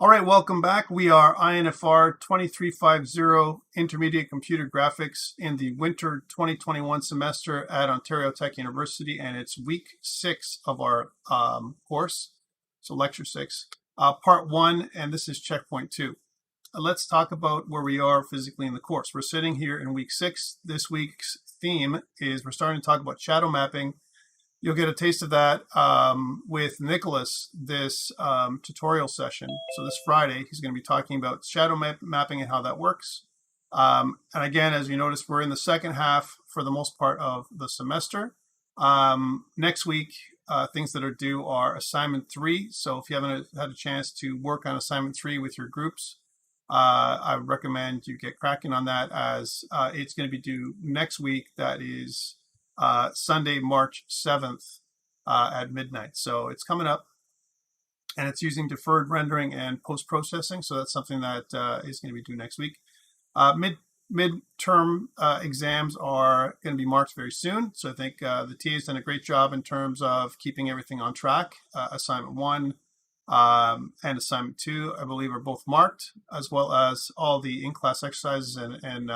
All right, welcome back. We are INFR2350 Intermediate Computer Graphics in the winter 2021 semester at Ontario Tech University, and it's week 6 of our course, so lecture 6, part 1, and this is checkpoint 2. Let's talk about where we are physically in the course. We're sitting here in week 6. This week's theme is we're starting to talk about shadow mapping. You'll get a taste of that with Nicholas this tutorial session. So this Friday, he's going to be talking about shadow mapping and how that works. And again, as you notice, we're in the second half for the most part of the semester. Next week, things that are due are assignment 3. So if you haven't had a chance to work on assignment 3 with your groups, I recommend you get cracking on that, as it's going to be due next week. That is Sunday, March 7th at midnight. So it's coming up, and it's using deferred rendering and post-processing. So that's something that is going to be due next week. Midterm exams are going to be marked very soon. So I think the TA has done a great job in terms of keeping everything on track. Assignment 1 and assignment 2, I believe, are both marked, as well as all the in-class exercises and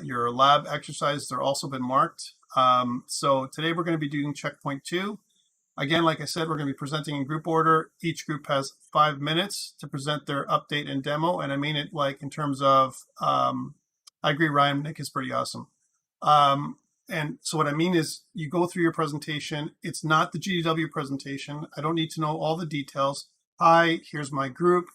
your lab exercises are also been marked. So today we're going to be doing checkpoint 2. Again, like I said, we're going to be presenting in group order. Each group has 5 minutes to present their update and demo. And I mean it like in terms of, I agree, Ryan, Nick is pretty awesome. And so what I mean is you go through your presentation. It's not the GDW presentation. I don't need to know all the details. Hi, here's my group.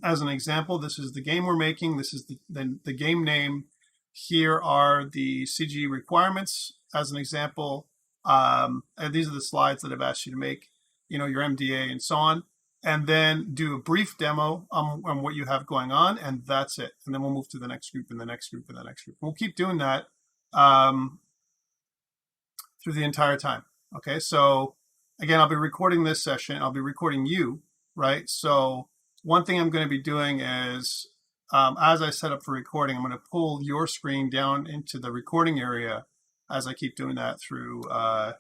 As an example, this is the game we're making. This is the game name. Here are the CGE requirements as an example. And these are the slides that I've asked you to make, you know, your MDA and so on. And then do a brief demo on what you have going on, and that's it. And then we'll move to the next group and the next group and the next group. We'll keep doing that through the entire time. Okay, so again, I'll be recording this session. I'll be recording you, right? So one thing I'm going to be doing is, as I set up for recording, I'm going to pull your screen down into the recording area as I keep doing that through on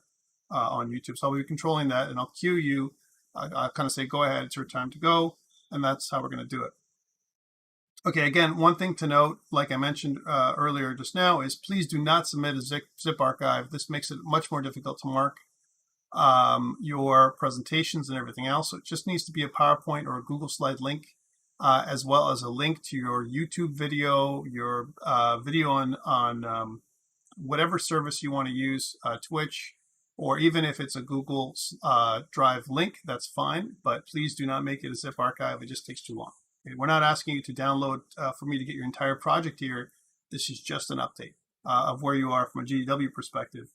YouTube. So I'll be controlling that, and I'll cue you. I'll kind of say, go ahead, it's your time to go. And that's how we're going to do it. Okay, again, one thing to note, like I mentioned earlier just now, is please do not submit a zip archive. This makes it much more difficult to mark your presentations and everything else. So it just needs to be a PowerPoint or a Google slide link, as well as a link to your YouTube video, your video on whatever service you want to use, Twitch, or even if it's a Google Drive link, that's fine. But please do not make it a zip archive. It just takes too long. Okay? We're not asking you to download for me to get your entire project here. This is just an update of where you are from a GDW perspective.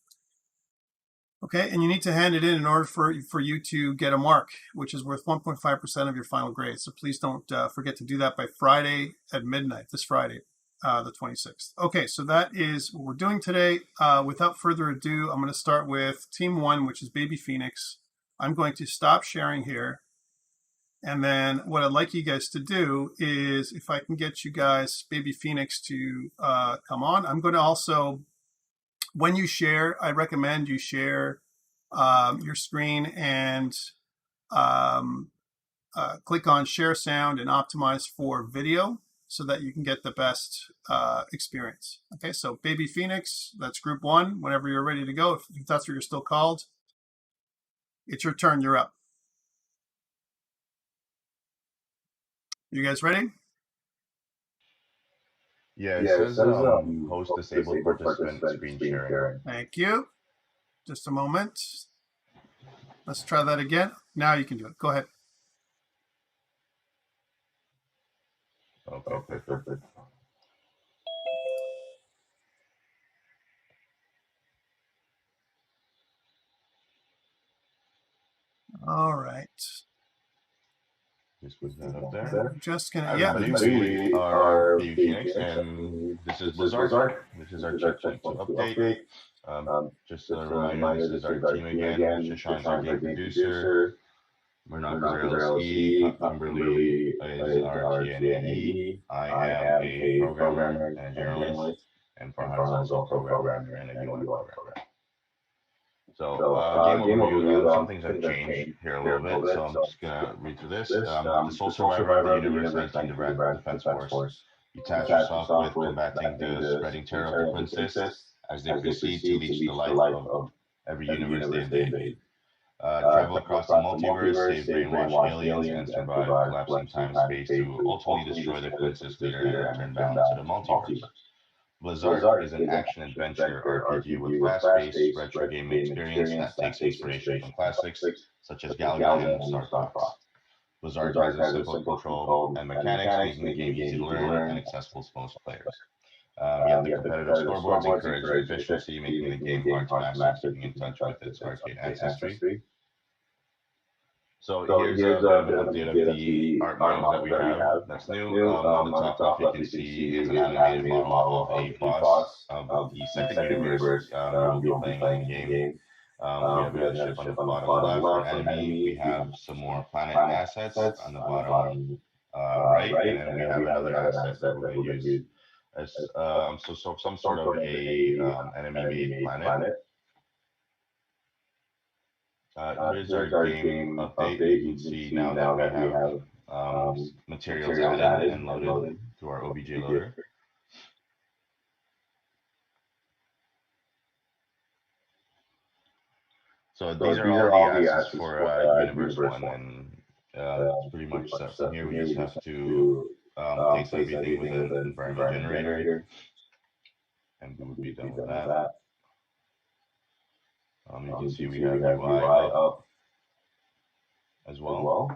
Okay, and you need to hand it in order for you to get a mark, which is worth 1.5% of your final grade. So please don't forget to do that by Friday at midnight, this Friday, the 26th. Okay, so that is what we're doing today. Without further ado, I'm going to start with Team 1, which is Baby Phoenix. I'm going to stop sharing here. And then what I'd like you guys to do is, if I can get you guys, Baby Phoenix, to come on, I'm going to also, when you share, I recommend you share your screen and click on share sound and optimize for video so that you can get the best experience. Okay, so Baby Phoenix, that's group 1. Whenever you're ready to go, if that's what you're still called, it's your turn, you're up. You guys ready? Yeah, it says host disabled participant screen sharing. Thank you. Just a moment. Let's try that again. Now you can do it. Go ahead. Okay, perfect. All right. Just put that up there. Just gonna, We are Baby Phoenix, and this is Lazard. This is our checkpoint update. Just a reminder, this is our team again. Shashank's our game producer. Bernard LSE, Kimberly is our TNAE. I am a programmer and journalist, and Farhan is also a programmer and a UI programmer. So game overview, some things have changed here a little bit, so I'm just gonna read through this. The sole survivor of the universe, 19 Defense Force. You task yourself with combating the spreading terror of the Twin Cysts as they proceed to leech the life of every universe they invade. Travel across the multiverse, save brainwashed aliens, and survive collapsing time space to ultimately destroy the Twin Cyst leader and return balance to the multiverse. Blizzard is an action adventure RPG with fast paced retro gaming experience that takes inspiration from classics such as Galaga and Star Fox. Blizzard has a simple control and mechanics, making the game easy to learn and accessible to most players. Yet the competitive scoreboards encourage efficiency, making the game hard to master, keeping in touch with its arcade ancestry. So here's a bit of an update of the art models that we have that's new. On the top left, you can see is an animated model of a boss of the second universe you will be playing in the game. We have a ship on the bottom left for an enemy. We have some more planet assets on the bottom right, and then we have another asset that we're going to use as so some sort of a enemy-made planet. Here's our game update. You can see now that we have materials added and loaded to our OBJ loader. So these are all the assets for Universe 1, and it's pretty much set. From here, we just have to place everything with an environment generator, and we would be done with that. You can see we have UI up as well.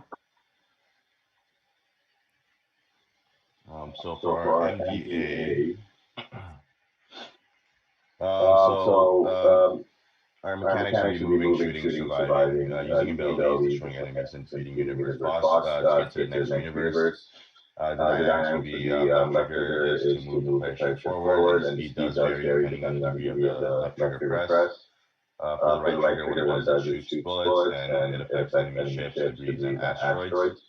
So for our MDA, our mechanics will be moving, shooting, surviving, using abilities, destroying enemies, and defeating universe boss to get to the next universe. The dynamics will be left trigger is to move the player ship forward, and the speed does vary depending on the degree of the left trigger press. For the right trigger, what it does is shoots bullets, and it affects enemy ships, debris, and asteroids.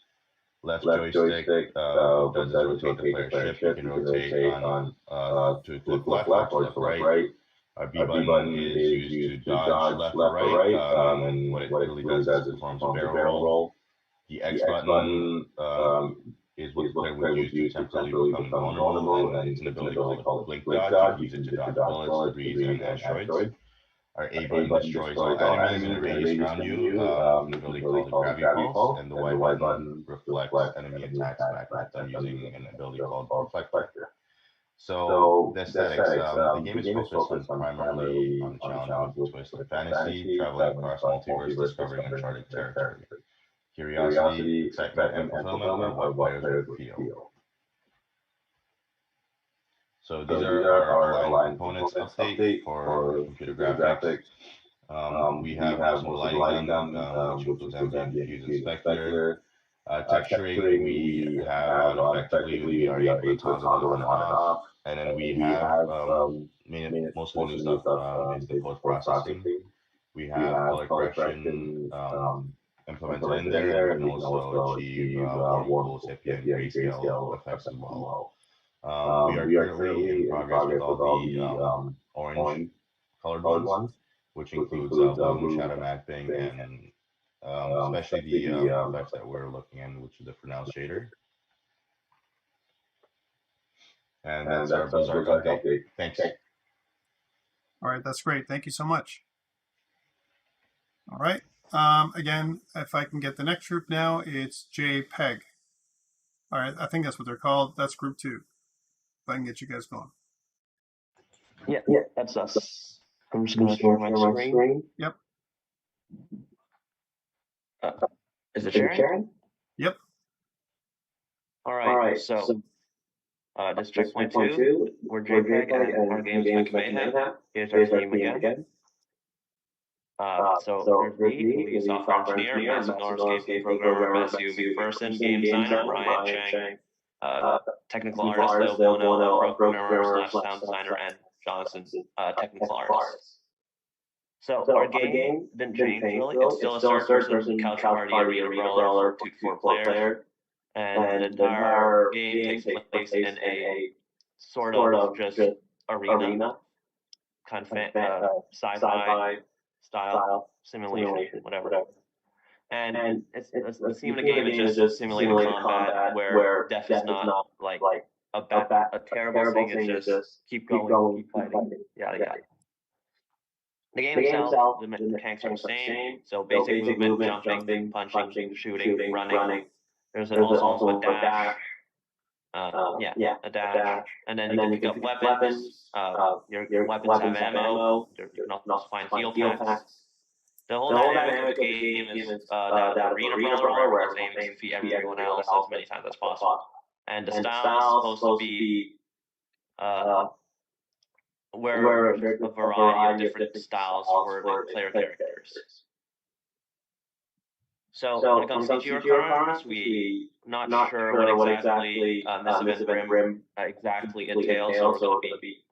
Left joystick, what it does is rotate the player ship. You can rotate on to look left or to look right. Our B button is used to dodge left or right, and what it really does is performs a barrel roll. The X button is what the player would use to temporarily become invulnerable, and it's an ability called a blink dodge. You can use it to dodge bullets, debris, and asteroids. Our A button destroys all enemies in a radius around you with an ability called the Gravity Pulse, and the Y button reflects enemy attacks back at them using an ability called Reflector. So the aesthetics, the game is focused on primarily on the challenge with twist and fantasy, traveling across multiverse, discovering uncharted territory. Curiosity, excitement, and fulfillment are what players would feel. So these are our line components update for computer graphics. We have also the lighting gun, which includes ambient diffuse inspector. Texturing we have on effectively, we are able to toggle it on and off. And then we have most of the new stuff is the post processing. We have color correction implemented in there, and we can also achieve warm, cool, sepia, and grayscale effects as well. We are currently in progress with all the orange colored ones, which includes bloom, shadow mapping, and especially the effects that we're looking at, which is the Fresnel shader. And that's our Blizzard update. Thanks. All right, that's great. Thank you so much. All right. Again, if I can get the next group now, it's JPEG. All right, I think that's what they're called. That's group 2. If I can get you guys going. Yeah, that's us. I'm just going to share my screen. Yep. Is it sharing? Yep. All right. So this is CheckPoint 2. We're JPEG, and our game is Mech Mayhem. Here's our team again. So there's me, lead software engineer, massive landscaping programmer, Matthew McPherson, game designer, Ryan Chang, technical artist, Lil Bono, programmer / sound designer, and Johnson, technical artist. So our game didn't change really. It's still a third-person couch party arena brawler for 2 to 4 players, and the entire game takes place in a sort of just arena, kind of sci-fi style simulation, whatever. And the theme of the game is just simulated combat where death is not like a terrible thing. It's just keep going, keep fighting, yada yada. The game itself, the mechanics are the same. So basic movement, jumping, punching, shooting, running. There's also a dash. A dash, and then you can pick up weapons. Your weapons have ammo. You can also find heal packs. The whole dynamic of the game is that of the arena brawler, where it's aiming to defeat everyone else as many times as possible. And the style is supposed to be where there's a variety of different styles for the player characters. So when it comes to your requirements, we not sure what exactly Miss Event Rim exactly entails, so we're going to be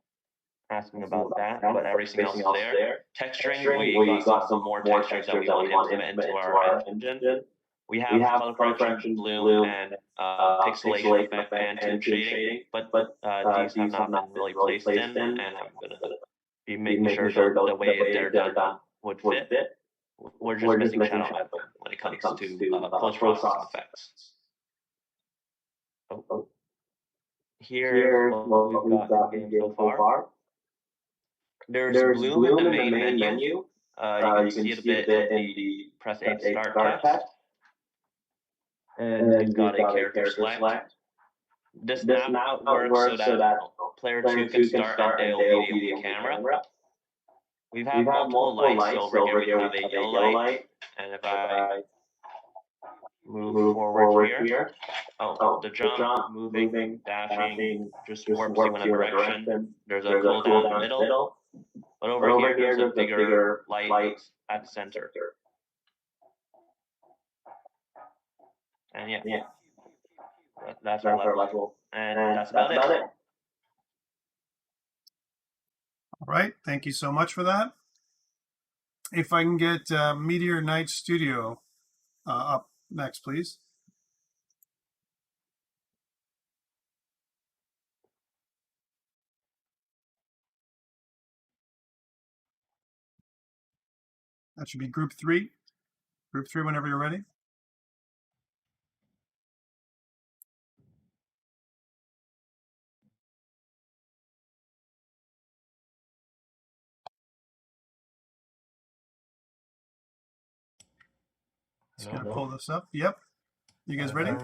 asking about that, but everything else is there. Texturing, we got some more textures that we want to implement into our engine. We have color correction, bloom, and pixelation effect and tune shading, but these have not been really placed in, and I'm going to be making sure the way they're done would fit. We're just missing shadow mapping when it comes to post-processing effects. Here's what we've got in the game so far. There's bloom in the main menu. You can see it a bit in the press A to start text. And you've got a character select. This now works so that player 2 can start and they'll be the camera. We've had multiple lights, so over here we have a yellow light, and if I move forward here, the jump, moving, dashing, just warps you in a direction. There's a cooldown in the middle, but over here there's a bigger light at the center. And that's our level, and that's about it. All right, thank you so much for that. If I can get Mediumlight Studio up next, please. That should be group 3. Group 3 whenever you're ready. Just gonna pull this up. Yep. You guys ready? Can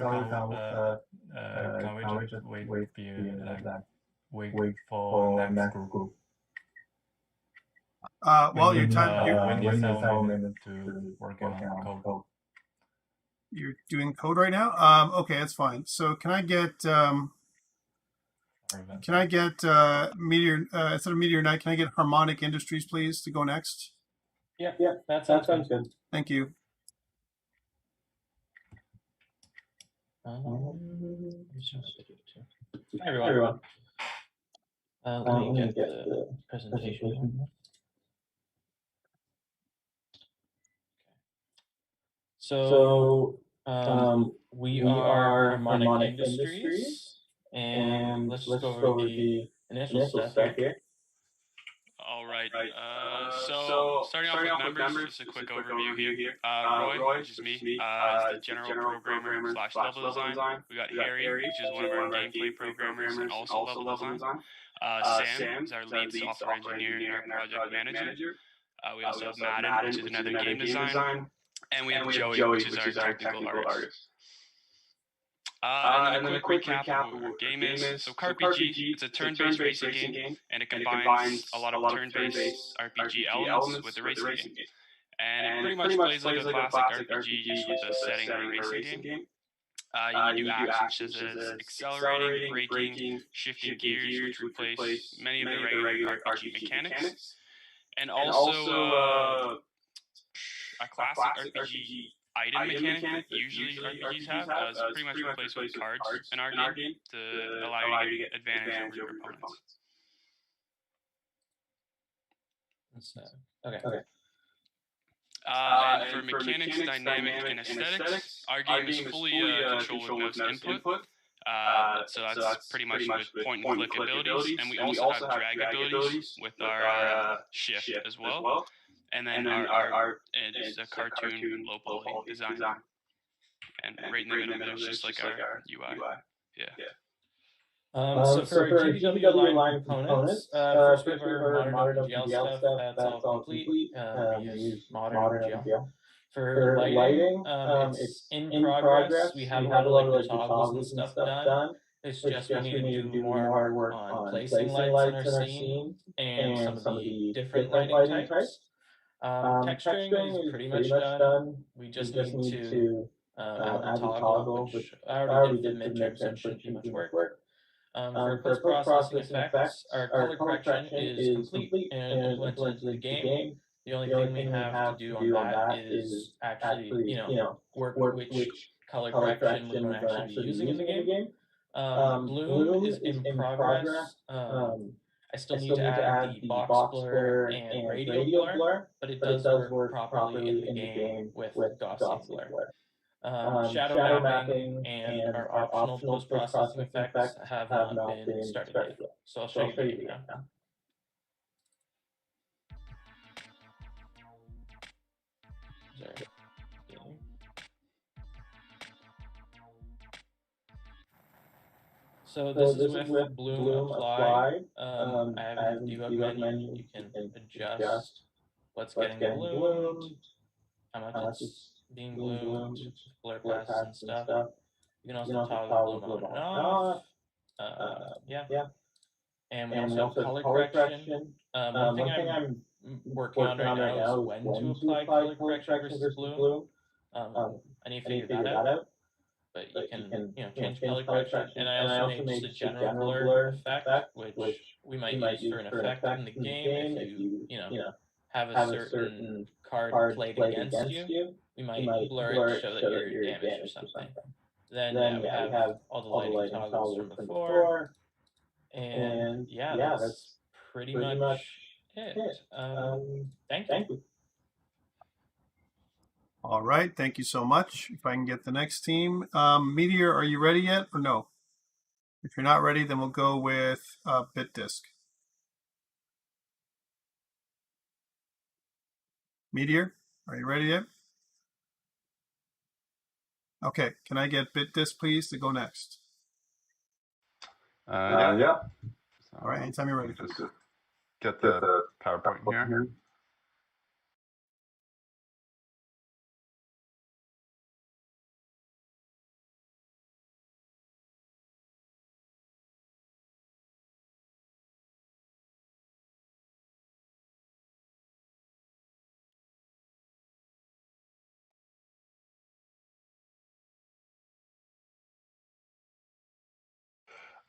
we just wait for next group? Well, your time. When you tell me to work on code. You're doing code right now. Okay, that's fine. So can I get Meteor instead of Meteor Night? Can I get Harmonic Industries, please, to go next? Yeah, that sounds good. Thank you. Hi everyone. Let me get the presentation. So we are Harmonic Industries, and let's just go over the initial stuff here. All right. So starting off with members, just a quick overview here. Roy, which is me, is the general programmer / level design. We got Harry, which is one of our gameplay programmers and also level design. Sam is our lead software engineer and our project manager. We also have Madden, which is another game design. And we have Joey, which is our technical artist. And then a quick recap of what our game is. So CartPG, it's a turn-based racing game, and it combines a lot of turn-based RPG elements with the racing game. And it pretty much plays like a classic RPG, just with the setting of a racing game. You do actions such as accelerating, braking, shifting gears, which replace many of the regular RPG mechanics. And also a classic RPG item mechanic that usually RPGs have is pretty much replaced with cards in our game to allow you to get advantage over your opponents. Okay. And for mechanics, dynamic, and aesthetics, our game is fully controlled with mouse input. So that's pretty much with point and click abilities, and we also have drag abilities with our shift as well. And then our art is a cartoon low poly design. And right in the middle there's just like our UI. Yeah. So for our GPW line components, first we have our modern WGL stuff. That's all complete. We use modern WGL. For lighting, it's in progress. We have a lot of like the toggles and stuff done. It's just we need to do more work on placing lights in our scene and some of the different lighting types. Texturing is pretty much done. We just need to add the toggle, which I already did for the midterm, so it shouldn't be much work. For post-processing effects, our color correction is complete and implemented into the game. The only thing we have to do on that is actually, work which color correction we're going to actually be using in the game. Bloom is in progress. I still need to add the box blur and radial blur, but it does work properly in the game with Gaussian blur. Shadow mapping and our optional post-processing effects have not been started yet. So I'll show you the game now. So this is with Bloom applied. I have a debug menu. You can adjust what's getting bloomed, how much it's being bloomed, blur passes and stuff. You can also toggle bloom on and off. Yeah. And we also have color correction. One thing I'm working on right now is when to apply color correction versus bloom. I need to figure that out. But you can change color correction. And I also made just a general blur effect, which we might use for an effect in the game if you have a certain card played against you. We might blur it to show that you're damaged or something. Then we have all the lighting toggles from before. And yeah, that's pretty much it. Thank you. All right, thank you so much. If I can get the next team. Meteor, are you ready yet or no? If you're not ready, then we'll go with BitDisk. Meteor, are you ready yet? Okay, can I get BitDisk, please, to go next? Yeah. All right, anytime you're ready. Just get the PowerPoint here.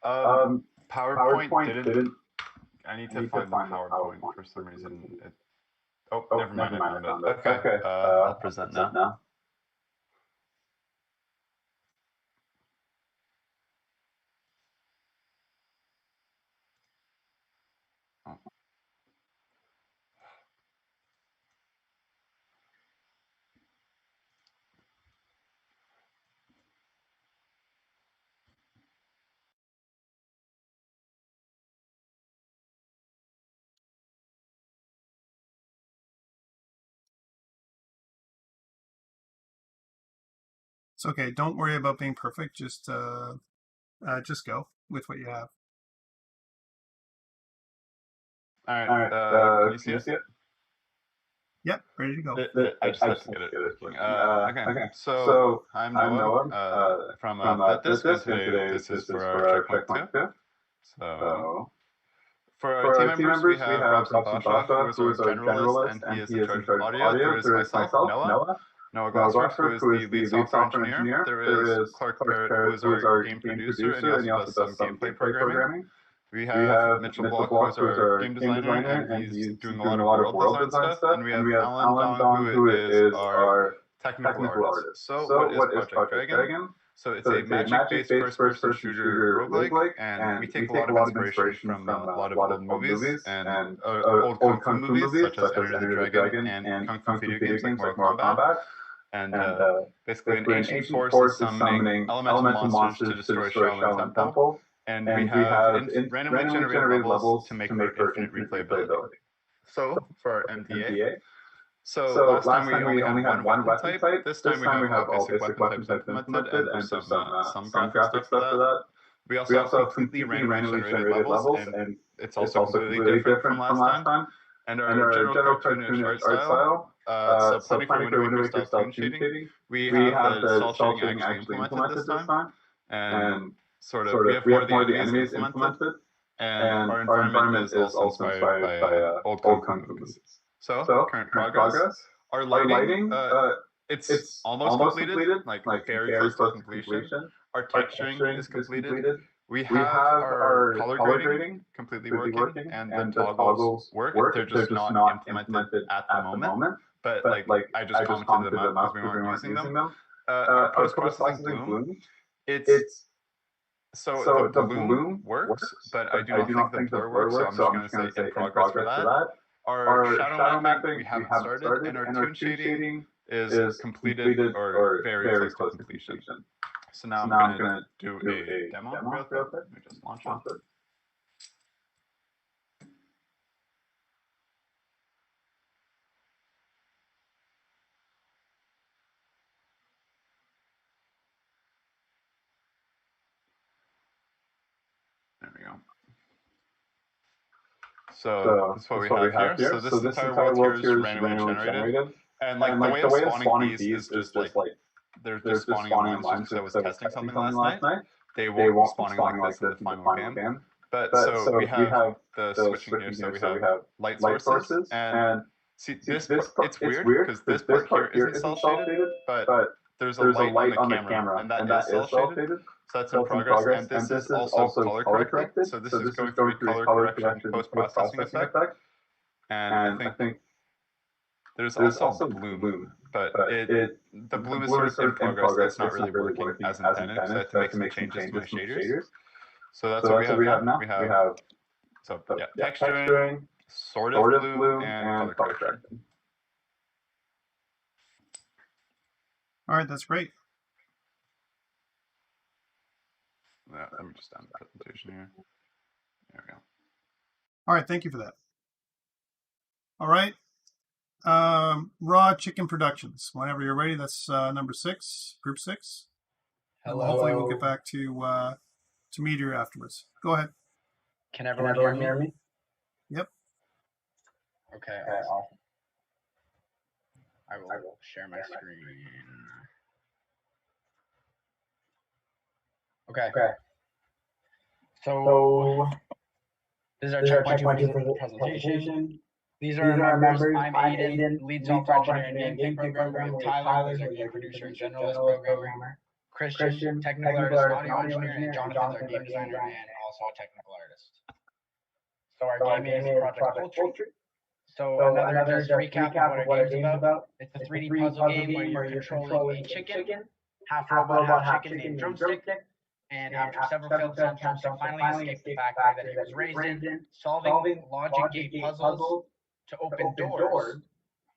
PowerPoint didn't. I need to find the PowerPoint for some reason. Oh, never mind. I found it. Okay. I'll present now. It's okay. Don't worry about being perfect. Just go with what you have. All right. Can you see it? Yep, ready to go. I just have to get it. Okay. So I'm Noah from BitDisk, and today this is for our CheckPoint 2. So for our team members, we have Robson Basha, who is our generalist, and he is in charge of audio. There is myself, Noah Gosworth, who is the lead software engineer. There is Clark Barrett, who is our game producer, and he also does some gameplay programming. We have Mitchell Block, who is our game designer, and he's doing a lot of world design stuff. And we have Alan Dong, who is our technical artist. So what is Project Dragon? So it's a magic-based first-person shooter roguelike, and we take a lot of inspiration from a lot of old movies and old kung fu movies, such as Enter the Dragon and kung fu video games like Mortal Kombat. And basically an ancient force is summoning elemental monsters to destroy Shaolin Temple. And we have randomly generated levels to make for infinite replayability. So for our MDA, So last time we only had one weapon type. This time we have all basic weapon types implemented, and there's some graphic stuff for that. We also have completely randomly generated levels, and it's also completely different from last time. And our general cartoonish art style, so planning for window maker style tune shading, we have the cell shading actually implemented this time, and sort of we have more of the enemies implemented, and our environment is also inspired by old kung fu movies. So current progress. Our lighting, it's almost completed, like very close to completion. Our texturing is completed. We have our color grading completely working, and the toggles work. They're just not implemented at the moment. But like I just commented them out because we weren't using them. Our post-processing bloom, it's so the bloom works, but I do not think the blur works. So I'm just going to say in progress for that. Our shadow mapping we haven't started, and our tune shading is completed or very close to completion. So now I'm going to do a demo real quick. Let me just launch it. There we go. So this is what we have here. So this entire world here is randomly generated. And like the way of spawning these is just like they're just spawning in lines because I was testing something last night. They won't be spawning like this in the final game. But so we have the switching here. So we have light sources and see this. It's weird because this part here isn't cell shaded, but there's a light on the camera, and that is cell shaded. So that's in progress, and this is also color corrected. So this is going through a color correction post-processing effect. And I think there's also bloom, but the bloom is sort of in progress. It's not really working as intended, so I have to make some changes to my shaders. So that's what we have now. We have texturing, sort of bloom, and color correction. All right, that's great. Let me just end the presentation here. There we go. All right, thank you for that. All right, Raw Chicken Productions. Whenever you're ready, that's number 6, group 6. Hello. Hopefully we'll get back to Meteor afterwards. Go ahead. Can everyone hear me? Yep. Okay, awesome. I will share my screen. Okay. So this is our CheckPoint presentation. These are our members. I'm Aiden, lead software engineer and gameplay programmer. With Tyler, who's our game producer and generalist programmer. Christian, technical artist and audio engineer, and Jonathan's our game designer and also a technical artist. So our game is Project Poultry. So another just recap of what our game's about. It's a 3D puzzle game where you're controlling a chicken, half robot, half chicken named Drumstick. And after several failed attempts, Drumstick finally escaped the factory that he was raised in, solving logic gate puzzles to open doors.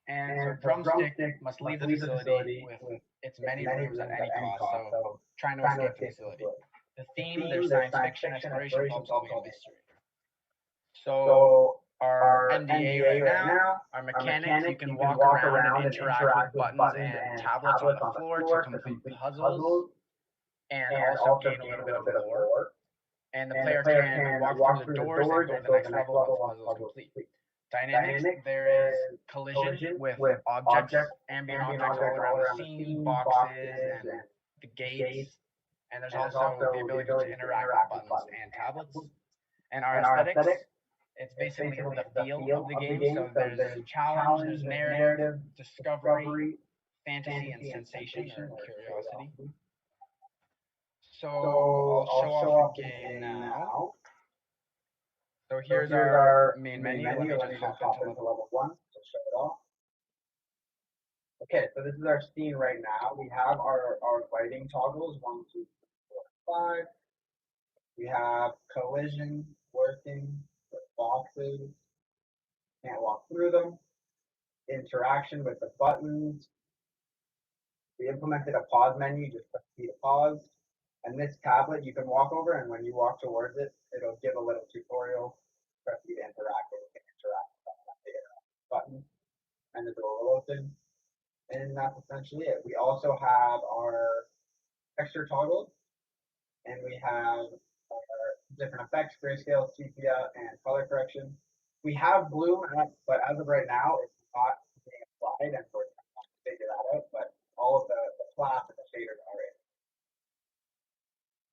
And so Drumstick must leave the facility with its many rooms at any cost, so trying to escape the facility. The theme, there's science fiction, exploration, problem solving, and mystery. So our NDA right now, our mechanics, you can walk around and interact with buttons and tablets on the floor to complete puzzles. And also gain a little bit of lore. And the player can walk through the doors and go to the next level once the puzzle is complete. Dynamics, there is collision with objects, ambient objects all around the scene, boxes, and the gates. And there's also the ability to interact with buttons and tablets. And our aesthetics, it's basically the feel of the game. So there's challenge, there's narrative, discovery, fantasy, and sensation or curiosity. So I'll show off the game now. So here's our main menu. Let me just hop into level 1 to show it off. Okay, so this is our scene right now. We have our lighting toggles 1, 2, 3, 4, 5. We have collision working with boxes. Can't walk through them. Interaction with the buttons. We implemented a pause menu, just press P to pause. And this tablet you can walk over, and when you walk towards it, it'll give a little tutorial. Press E to interact, and you can interact with the button. and the door will open. And that's essentially it. We also have our texture toggles, and we have our different effects, grayscale, sepia, and color correction. We have bloom, but as of right now, it's not being applied, and we're trying to figure that out. But all of the class and the shaders are in.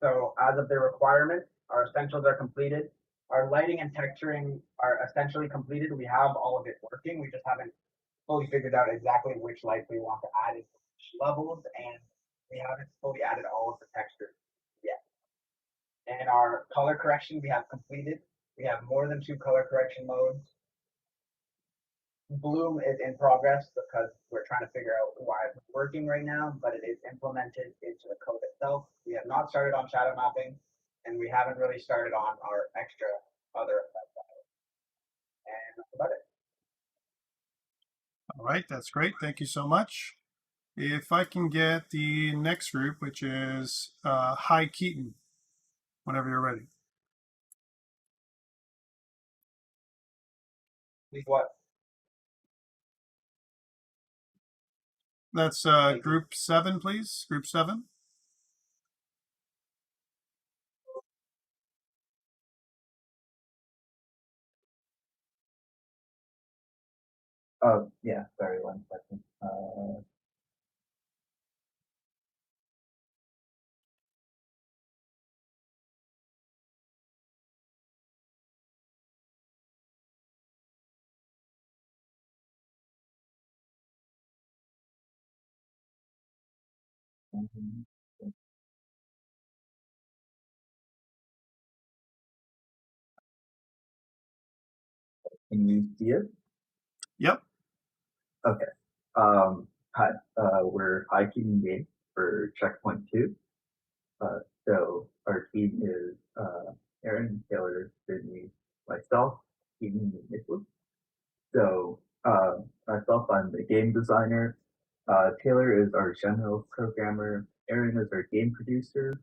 So as of the requirements, our essentials are completed. Our lighting and texturing are essentially completed. We have all of it working. We just haven't fully figured out exactly which lights we want to add into which levels, and we haven't fully added all of the textures yet. And our color correction we have completed. We have more than 2 color correction modes. Bloom is in progress because we're trying to figure out why it's working right now, but it is implemented into the code itself. We have not started on shadow mapping, and we haven't really started on our extra other effects. And that's about it. All right, that's great. Thank you so much. If I can get the next group, which is Hi Keaton, whenever you're ready. Please what? That's group 7, please. Group 7. Yeah, sorry, 1 second. Can you see it? Yep. Okay. Hi, we're hiking game for checkpoint 2. So our team is Aaron, Taylor, Sydney, myself, Keaton, and Nicholas. So myself, I'm the game designer. Taylor is our general programmer. Aaron is our game producer.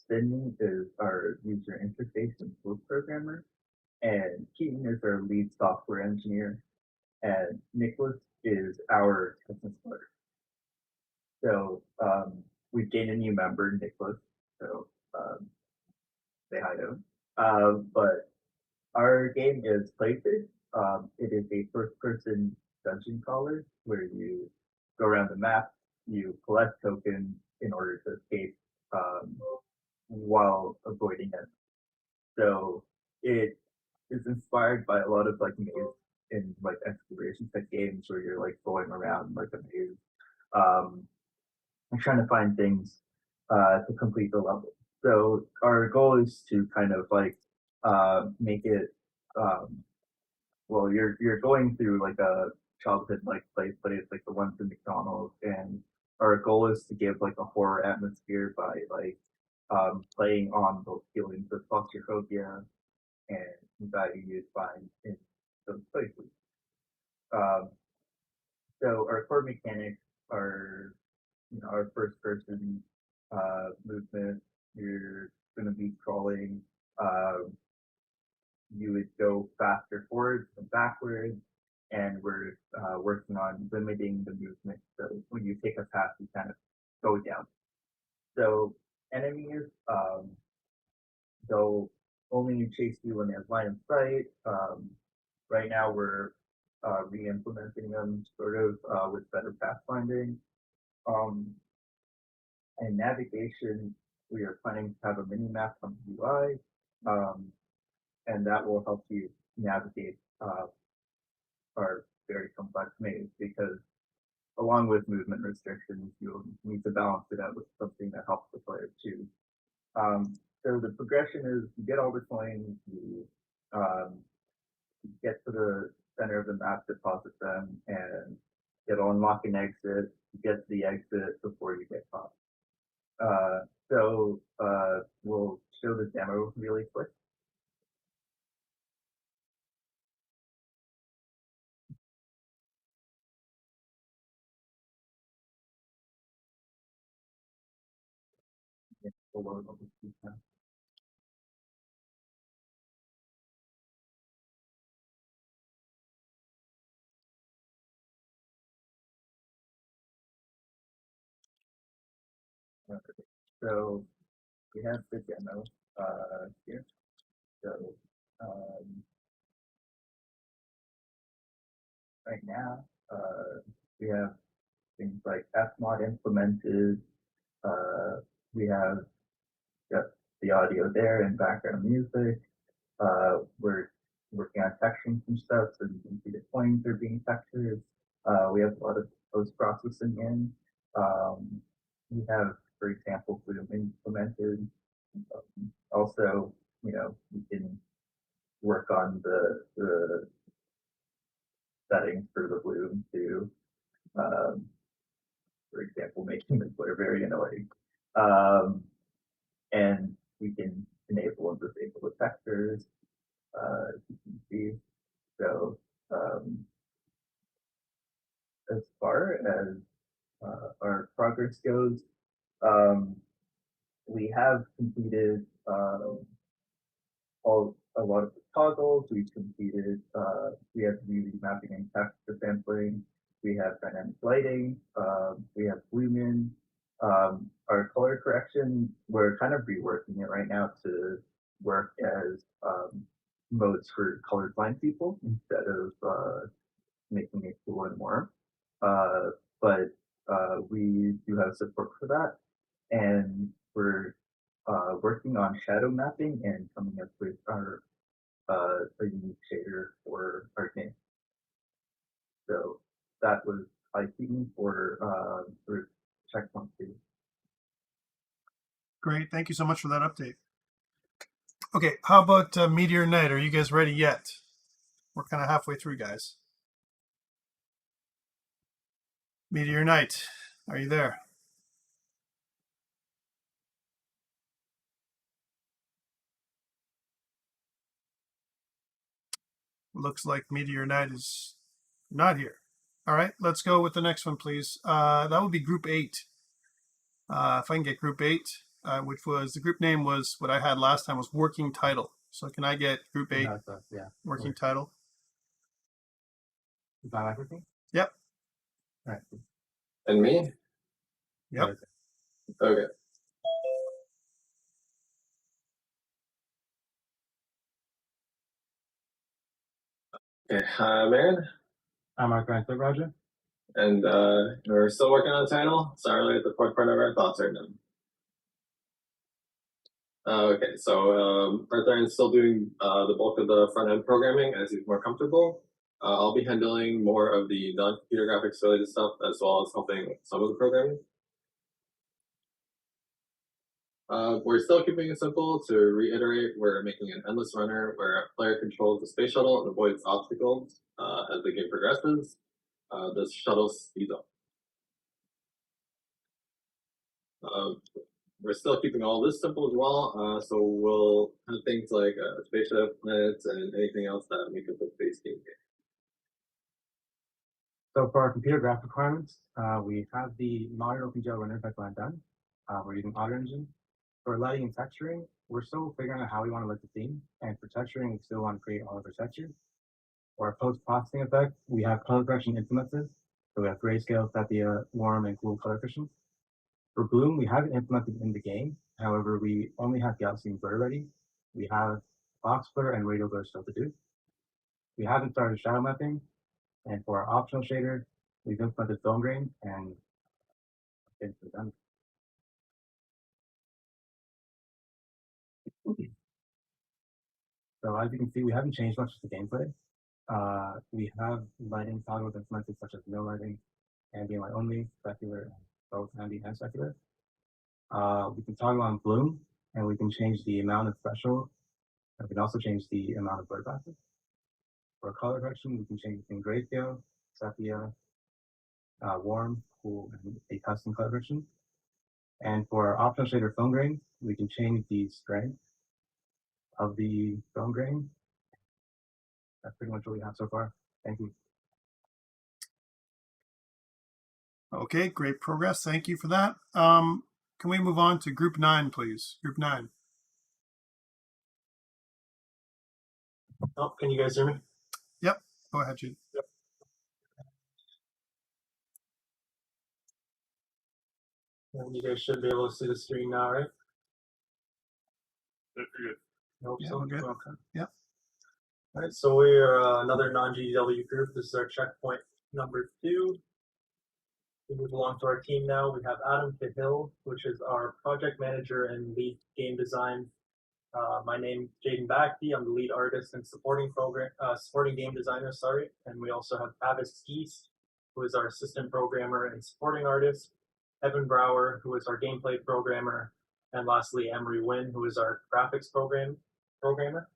Sydney is our user interface and tools programmer. And Keaton is our lead software engineer. And Nicholas is our technical expert. So we've gained a new member, Nicholas. So say hi to him. But our game is Playfish. It is a first-person dungeon crawler where you go around the map, you collect tokens in order to escape while avoiding it. So it is inspired by a lot of like maze in like exploration type games where you're like going around like a maze, and trying to find things to complete the level. So our goal is to kind of like make it well, you're going through like a childhood like place like the ones in McDonald's, and our goal is to give like a horror atmosphere by like playing on those feelings of claustrophobia and anxiety you'd find in those places. Um, so our core mechanics are, you know, our first person movement. You're going to be crawling. You would go faster forwards and backwards, and we're working on limiting the movement. So when you take a path, you kind of go down. So enemies, they'll only chase you when they have line of sight. Right now, we're re-implementing them sort of with better pathfinding. And navigation, we are planning to have a mini map on the UI, and that will help you navigate our very complex maze, because along with movement restrictions, you'll need to balance it out with something that helps the player too. So the progression is you get all the coins, you get to the center of the map, deposit them, and it'll unlock an exit. You get to the exit before you get caught. So we'll show the demo really quick. We'll load all the details. So we have the demo here. So right now we have things like fmod implemented. We have the audio there and background music. We're working on texturing some stuff so you can see the coins are being textured. We have a lot of post processing in. We have, for example, Bloom implemented. Also, we can work on the settings for the Bloom to, for example, making the glare very annoying. And we can enable and disable the textures, as you can see. So as far as our progress goes, we have completed a lot of the toggles. We've completed, we have UV mapping and texture sampling. We have dynamic lighting. We have Lumen. Our color correction, we're kind of reworking it right now to work as modes for colorblind people instead of making it cool and warm. But we do have support for that. And we're working on shadow mapping and coming up with our a unique shader for our game. So that was ICing for CheckPoint 2. Great. Thank you so much for that update. Okay, how about Meteor Night? Are you guys ready yet? We're kind of halfway through, guys. Meteor Night, are you there? Looks like Meteor Night is not here. All right, let's go with the next one, please. That would be Group 8. If I can get Group 8, which was, the group name was, what I had last time was Working Title. So can I get Group 8, yeah, Working Title? Is that everything? Yep. All right. And me? Yep. Okay. Okay, I'm Aaron. I'm our Grant Roger. And we're still working on the title. Sorry, at the forefront of our thoughts right now. Okay, so Arthur's still doing the bulk of the front end programming as he's more comfortable. I'll be handling more of the non-computer graphics related stuff as well as helping with some of the programming. We're still keeping it simple. To reiterate, we're making an endless runner where a player controls the space shuttle and avoids obstacles as the game progresses. The shuttle speeds up. We're still keeping all this simple as well, so we'll have things like spaceship, planets, and anything else that make up the space game. So for our computer graphic requirements, we have the modern OpenGL render pipeline done. We're using Auto Engine. For lighting and texturing, we're still figuring out how we want to let the theme. And for texturing, we still want to create all of our textures. For our post-processing effect, we have color correction implemented. So we have grayscale, sepia, warm, and cool color correction. For Bloom, we have it implemented in the game. However, we only have Galaxy and Blur ready. We have box blur and radial blur still to do. We haven't started shadow mapping. And for our optional shader, we've implemented film grain and it's done. So as you can see, we haven't changed much of the gameplay. We have lighting toggles implemented such as no lighting, ambient light only, specular, both ambient and specular. We can toggle on bloom, and we can change the amount of threshold. And we can also change the amount of blur factor. For color correction, we can change between grayscale, sepia, warm, cool, and a custom color correction. And for our optional shader film grain, we can change the strength of the film grain. That's pretty much what we have so far. Thank you. Okay, great progress. Thank you for that. Can we move on to Group 9, please? Group 9. Oh, can you guys hear me? Yep. Go ahead, Jude. Yep. And you guys should be able to see the screen now, right? Good. Hope Yeah, so. we're good. Okay. Yeah. All right, so we are another non-GW group. This is our checkpoint number 2. We move along to our team now. We have Adam Cahill, which is our project manager and lead game design. My name is Jaden Backby. I'm the lead artist and supporting game designer. And we also have Avis Geese, who is our assistant programmer and supporting artist. Evan Brower, who is our gameplay programmer, and lastly Emery Wynn, who is our graphics programmer.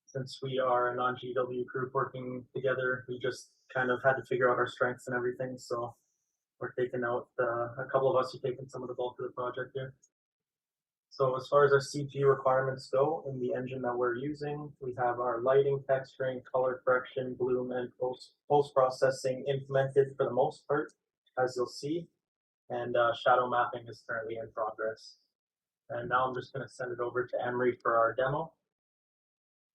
Since we are a non-GW group working together, we just kind of had to figure out our strengths and everything. So we're taking out a couple of us are taking some of the bulk of the project here. So as far as our CG requirements go, in the engine that we're using, we have our lighting, texturing, color correction, bloom, and post-processing implemented for the most part, as you'll see. And shadow mapping is currently in progress. And now I'm just going to send it over to Emery for our demo.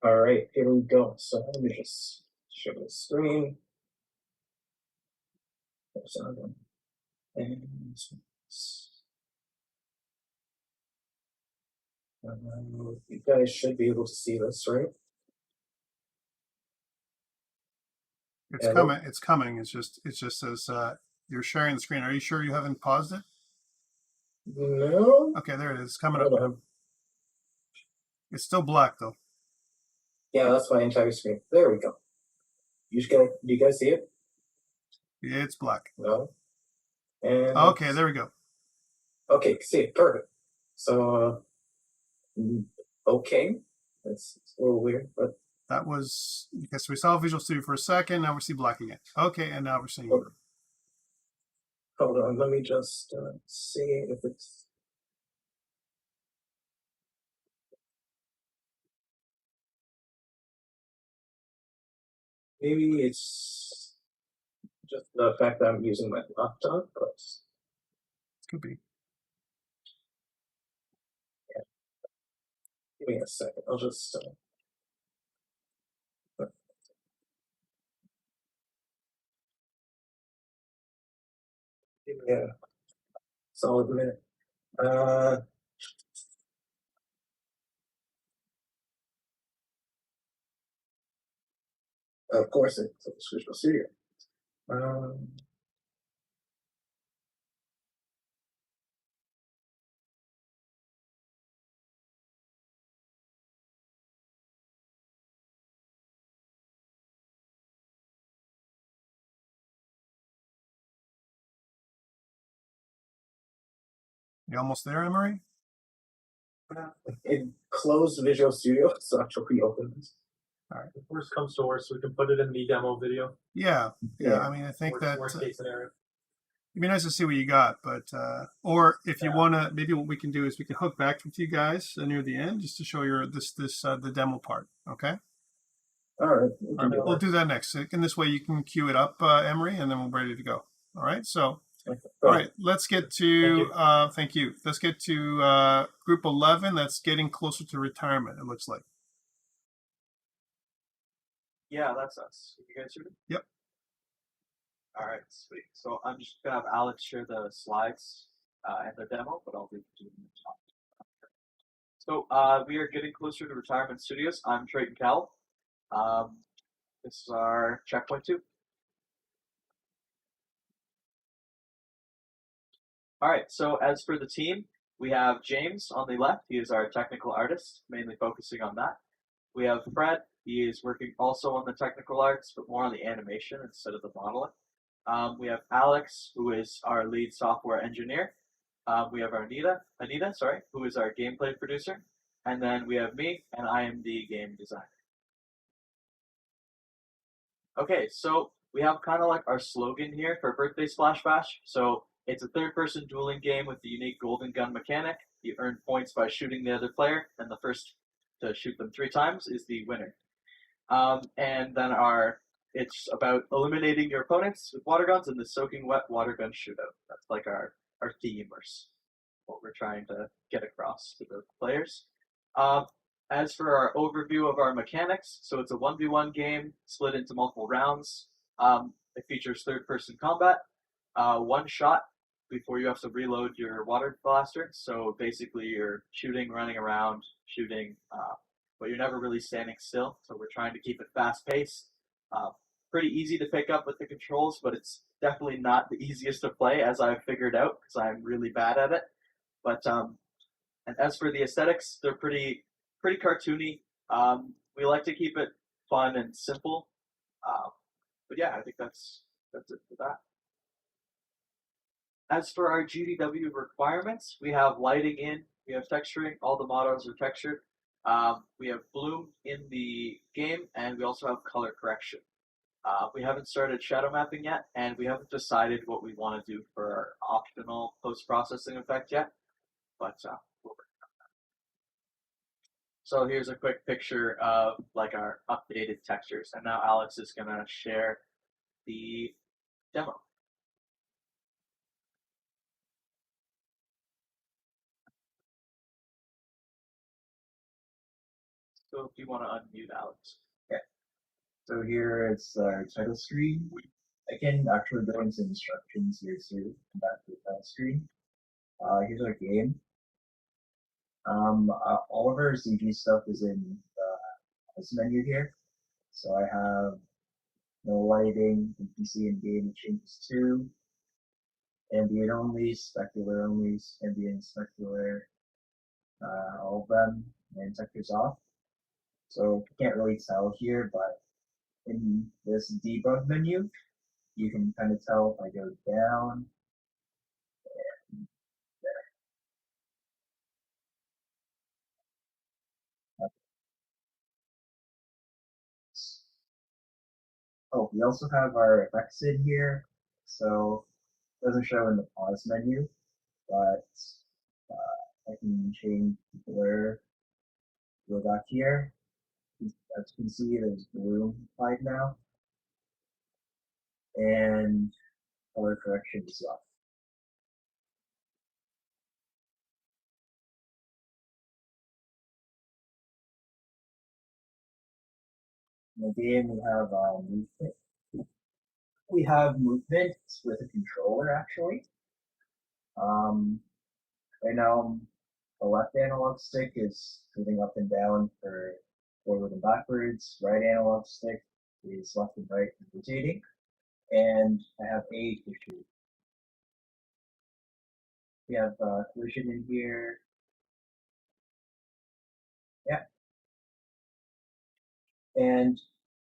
All right, here we go. So let me just show the screen. And you guys should be able to see this, right? It's coming. It's coming. It just says you're sharing the screen. Are you sure you haven't paused it? No. Okay, there it is. It's coming up. It's still black though. Yeah, that's my entire screen. There we go. Do you guys see it? Yeah, it's black. No. And okay, there we go. Okay, see it. Perfect. So, okay. That's a little weird, but that was because we saw Visual Studio for a second. Now we see black again. Okay, and now we're seeing. Okay. Hold on. Let me just see if it's. Maybe it's just the fact that I'm using my laptop, but could be. Yeah. Give me a second. I'll just. Give me a solid minute. Of course, it's Visual Studio. You almost there, Emery? It closed Visual Studio, so I shall reopen this. All right. If worst comes to worst, we can put it in the demo video. Yeah. I mean, I think worst case scenario. It'd be nice to see what you got, but or if you want to, maybe what we can do is we can hook back with you guys near the end just to show your the demo part. Okay. All right. We'll do that next. And this way you can queue it up, Emery, and then we're ready to go. All right. So, all right, let's get to, thank you. Let's get to group 11. That's getting closer to retirement, it looks like. Yeah, that's us. You guys hear me? Yep. All right, sweet. So I'm just gonna have Alex share the slides and the demo, but I'll leave it to him to talk. So we are getting closer to Retirement Studios. I'm Trayton Cal. This is our checkpoint 2. All right, so as for the team, we have James on the left. He is our technical artist, mainly focusing on that. We have Fred. He is working also on the technical arts, but more on the animation instead of the modeling. We have Alex, who is our lead software engineer. We have our Anita, who is our gameplay producer. And then we have me, and I am the game designer. Okay, so we have kind of like our slogan here for Birthday Splash Bash. So it's a third-person dueling game with the unique golden gun mechanic. You earn points by shooting the other player, and the first to shoot them 3 times is the winner. And then it's about eliminating your opponents with water guns in the soaking wet water gun shootout. That's like our theme or what we're trying to get across to the players. As for our overview of our mechanics, so it's a 1v1 game split into multiple rounds. It features third-person combat, one shot, before you have to reload your water blaster. So basically, you're shooting, running around, shooting, but you're never really standing still. So we're trying to keep it fast paced. Pretty easy to pick up with the controls, but it's definitely not the easiest to play, as I've figured out, because I'm really bad at it. But and as for the aesthetics, they're pretty cartoony. We like to keep it fun and simple. But yeah, I think that's it for that. As for our GDW requirements, we have lighting in, we have texturing, all the models are textured. We have bloom in the game, and we also have color correction. We haven't started shadow mapping yet, and we haven't decided what we want to do for our optional post-processing effect yet, but we'll work on that. So here's a quick picture of like our updated textures, and now Alex is going to share the demo. So if you want to unmute Alex. Okay. So here it's our title screen. I can actually go into instructions here too. Back to the title screen. Here's our game. All of our CG stuff is in this menu here. So I have no lighting, PC and game changes to ambient only, specular only, ambient, specular, all of them, and textures off. So you can't really tell here, but in this debug menu, you can kind of tell if I go down and there. Oh, we also have our effects in here, so it doesn't show in the pause menu, but I can change the blur. Go back here. As you can see, there's bloom applied now, and color correction is off. In the game, we have movement. We have movement with a controller, actually. Right now, the left analog stick is moving up and down for forward and backwards. Right analog stick is left and right rotating. And I have A to shoot. We have collision in here. Yeah. And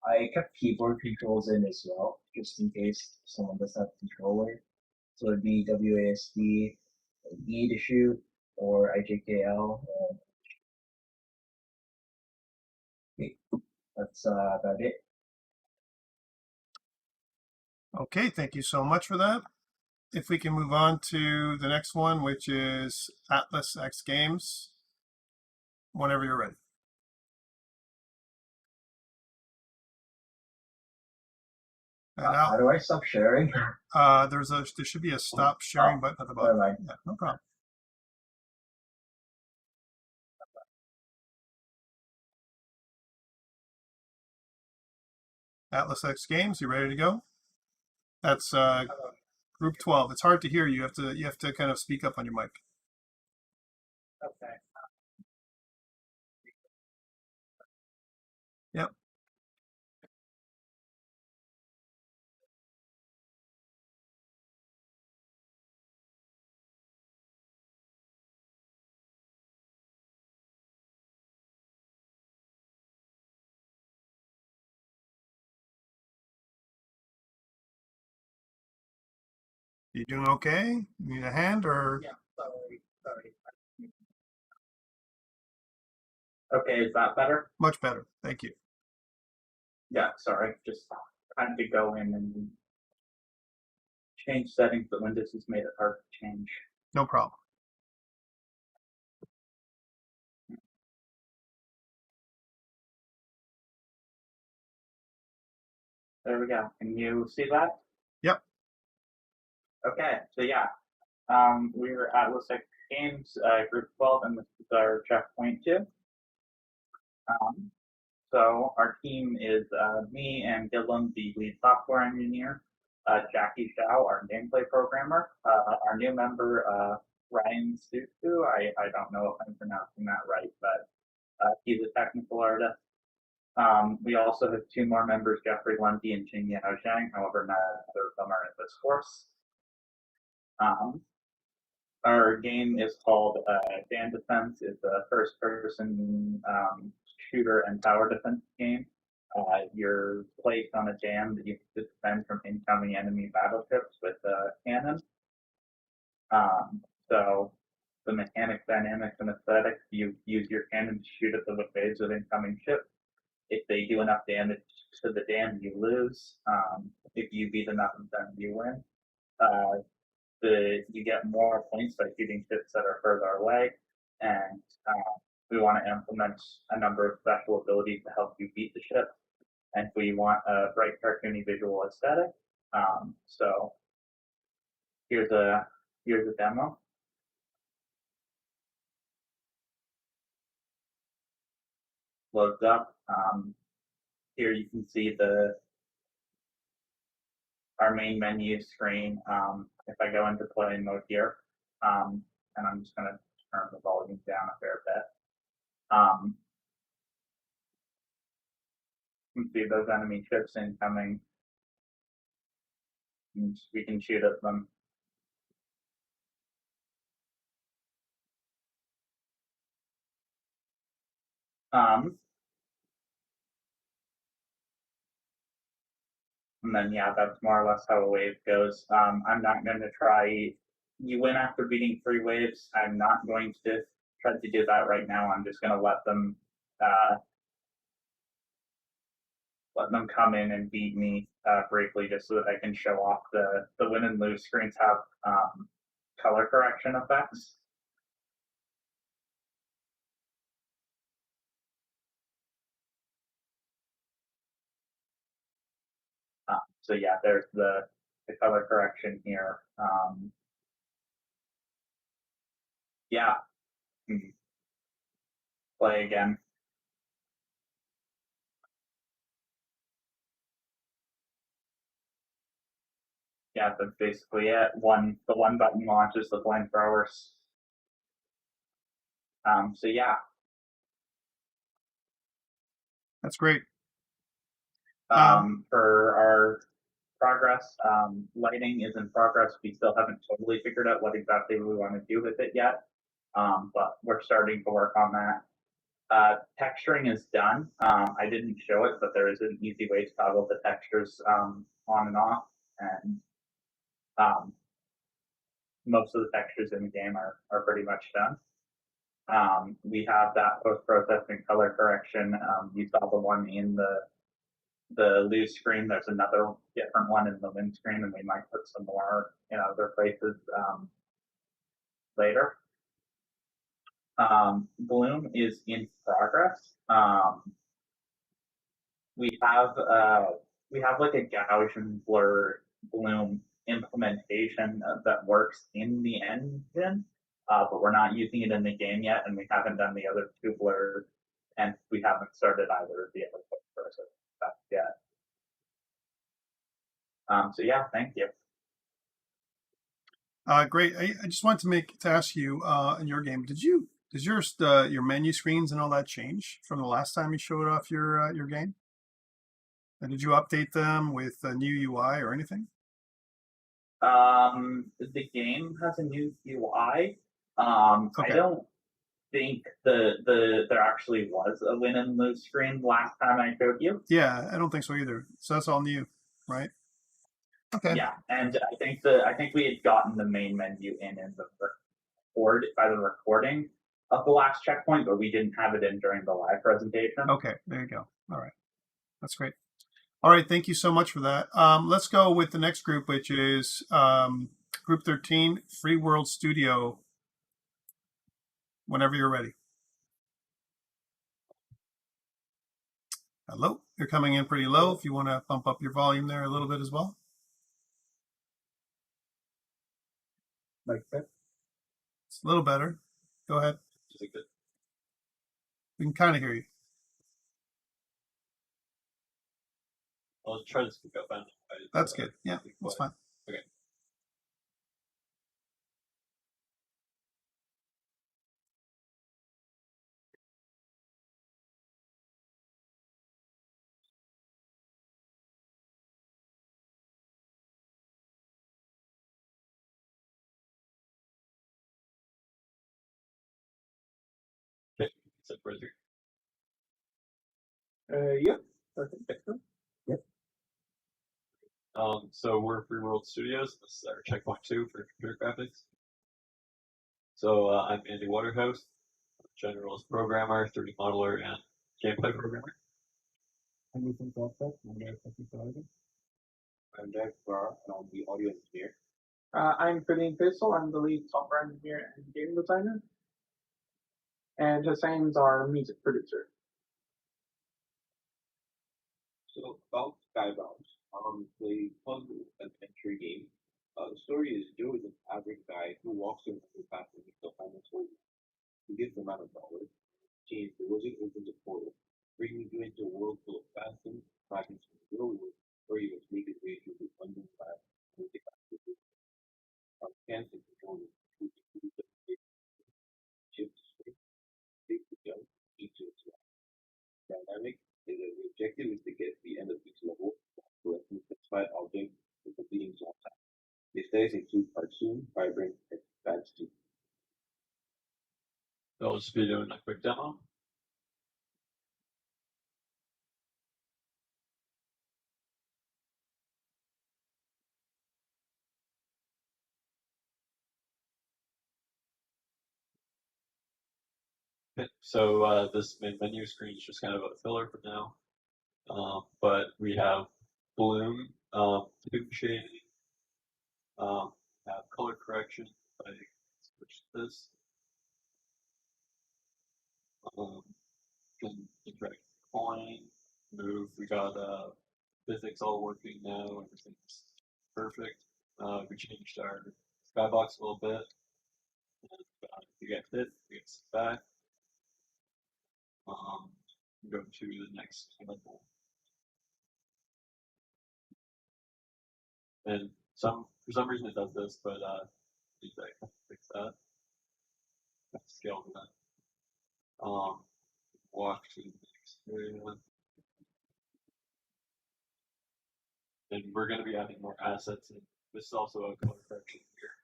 I kept keyboard controls in as well, just in case someone does have a controller. So it'd be WASD, E to shoot, or IJKL. And that's about it. Okay, thank you so much for that. If we can move on to the next one, which is Atlas X Games, whenever you're ready. How do I stop sharing? There should be a stop sharing button at the bottom. Yeah, no problem. Atlas X Games, you ready to go? That's group 12. It's hard to hear you. You have to kind of speak up on your mic. Okay. Yep. You doing okay? Need a hand or? Yeah, sorry. Okay, is that better? Much better. Thank you. Yeah, sorry. Just trying to go in and change settings, but Windows has made it hard to change. No problem. There we go. Can you see that? Yep. Okay, so yeah, we're at Atlas X Games, Group 12, and this is our CheckPoint 2. So our team is me and Dylan, the lead software engineer. Jackie Shao, our gameplay programmer. Our new member, Ryan Suku, I don't know if I'm pronouncing that right, but he's a technical artist. We also have 2 more members, Jeffrey Lundy and Jing Yao Zhang. However, neither of them are in this course. Our game is called Dan Defense. It's a first-person shooter and tower defense game. You're placed on a dam that you have to defend from incoming enemy battleships with cannons. So the mechanics, dynamics, and aesthetics, you use your cannon to shoot at the waves of incoming ships. If they do enough damage to the dam, you lose. If you beat enough of them, you win. You get more points by shooting ships that are further away, and we want to implement a number of special abilities to help you beat the ship. And we want a bright, cartoony visual aesthetic. So here's a demo. Loads up. Here you can see our main menu screen. If I go into play mode here, and I'm just going to turn the volume down a fair bit. You can see those enemy ships incoming. And we can shoot at them. And then, yeah, that's more or less how a wave goes. I'm not going to try. You win after beating 3 waves. I'm not going to try to do that right now. I'm just going to let them come in and beat me briefly, just so that I can show off the win and lose screens have color correction effects. So yeah, there's the color correction here. Yeah. Play again. Yeah, that's basically it. The one button launches the flamethrowers. So yeah. That's great. For our progress, lighting is in progress. We still haven't totally figured out what exactly we want to do with it yet, but we're starting to work on that. Texturing is done. I didn't show it, but there is an easy way to toggle the textures on and off, and most of the textures in the game are pretty much done. We have that post-processing color correction. You saw the one in the lose screen. There's another different one in the win screen, and we might put some more in other places later. Bloom is in progress. We have like a Gaussian blur bloom implementation that works in the engine, but we're not using it in the game yet, and we haven't done the other 2 blurs, and we haven't started either of the other post-processing stuff yet. So yeah, thank you. Great. I just wanted to ask you in your game, does your menu screens and all that change from the last time you showed off your game? And did you update them with a new UI or anything? The game has a new UI. Okay. I don't think there actually was a win and lose screen last time I showed you. Yeah, I don't think so either. So that's all new, right? Okay. Yeah, and I think we had gotten the main menu in the recording of the last checkpoint, but we didn't have it in during the live presentation. Okay, there you go. All right, that's great. All right, thank you so much for that. Let's go with the next group, which is Group 13, Free World Studio. Whenever you're ready. Hello, you're coming in pretty low. If you want to bump up your volume there a little bit as well. Like that? It's a little better. Go ahead. Is it good? We can kind of hear you. I'll try to speak up. I don't know. That's good. Yeah, that's fine. Okay. Okay, except right here. Yeah. Perfect. Excellent. So we're Free World Studios. This is our checkpoint 2 for computer graphics. So I'm Andy Waterhouse, generalist programmer, 3D modeler, and gameplay programmer. I'm Ethan Goldbeck, I'm the technical editor. I'm Jack Barr, and I'm the audio engineer. I'm Pradeep Faisal. I'm the lead software engineer and game designer. And Hussain's our music producer. So about Skybound, the puzzle adventure game. The story is Joe is an average guy who walks in the path and meets a homeless woman. He gives them out $1. Change the wizard opens a portal, bringing you into a world full of phantoms, fragments from the real world, where you must make his way through the unknown path and take back to the chance to control the chips, take the jump, each of its dynamic is that the objective is to get to the end of each level, collecting specified objects with completing on time. The aesthetics include cartoon, vibrant, and fantasy. I'll just be doing a quick demo. Okay, so this main menu screen is just kind of a filler for now. But we have bloom, tube shading, have color correction. If I switch this, can interact coin, move. We got physics all working now. Everything's perfect. We changed our skybox a little bit. And, we get this, we get back. Go to the next level. And for some reason it does this, but I think I can fix that. Scale that. Walk to the next area. And we're going to be adding more assets. And this is also a color correction here.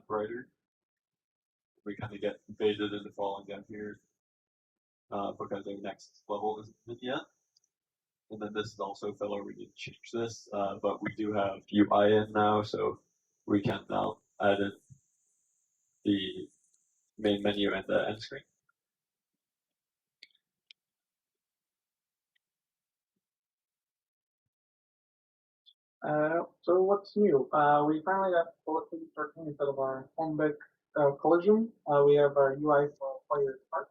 Brighter. We kind of get faded into falling down here because our next level isn't in yet. And then this is also filler. We didn't change this, but we do have UI in now, so we can now add in the main menu and the end screen. So what's new? We finally got bulletin working instead of our home collision. We have our UI for player start.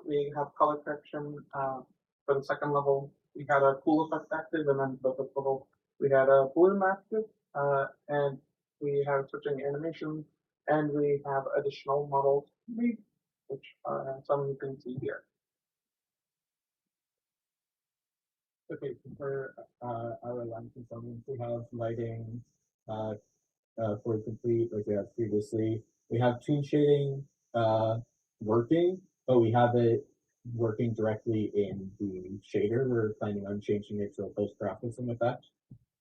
We have color correction for the second level. We had a pool effect active, and then for the fifth level we had a bloom active, and we have switching animation, and we have additional models made, which some you can see here. Okay, for our line consultants, we have lighting for complete, like we had previously. We have tune shading working, but we have it working directly in the shader. We're planning on changing it to a post-processing effect.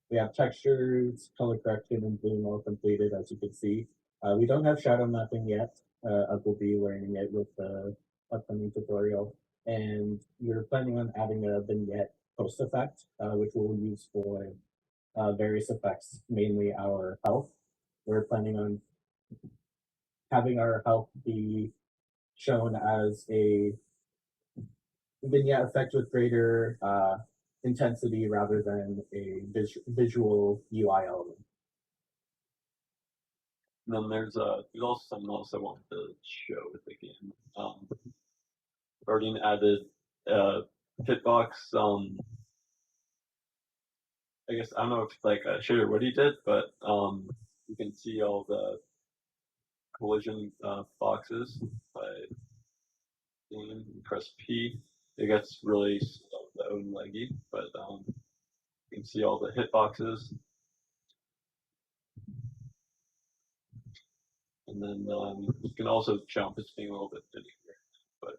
We have textures, color correction, and bloom all completed, as you can see. We don't have shadow mapping yet. We'll be learning it with the upcoming tutorial. And we're planning on adding a vignette post effect, which we'll use for various effects, mainly our health. We're planning on having our health be shown as a vignette effect with greater intensity rather than a visual UI element. And then there's also something else I wanted to show with the game. Already added hitbox. I guess I don't know if it's like a shader what he did, but you can see all the collision boxes by press P. It gets really slow the own leggy, but you can see all the hitboxes. And then you can also jump. It's being a little bit finicky here, but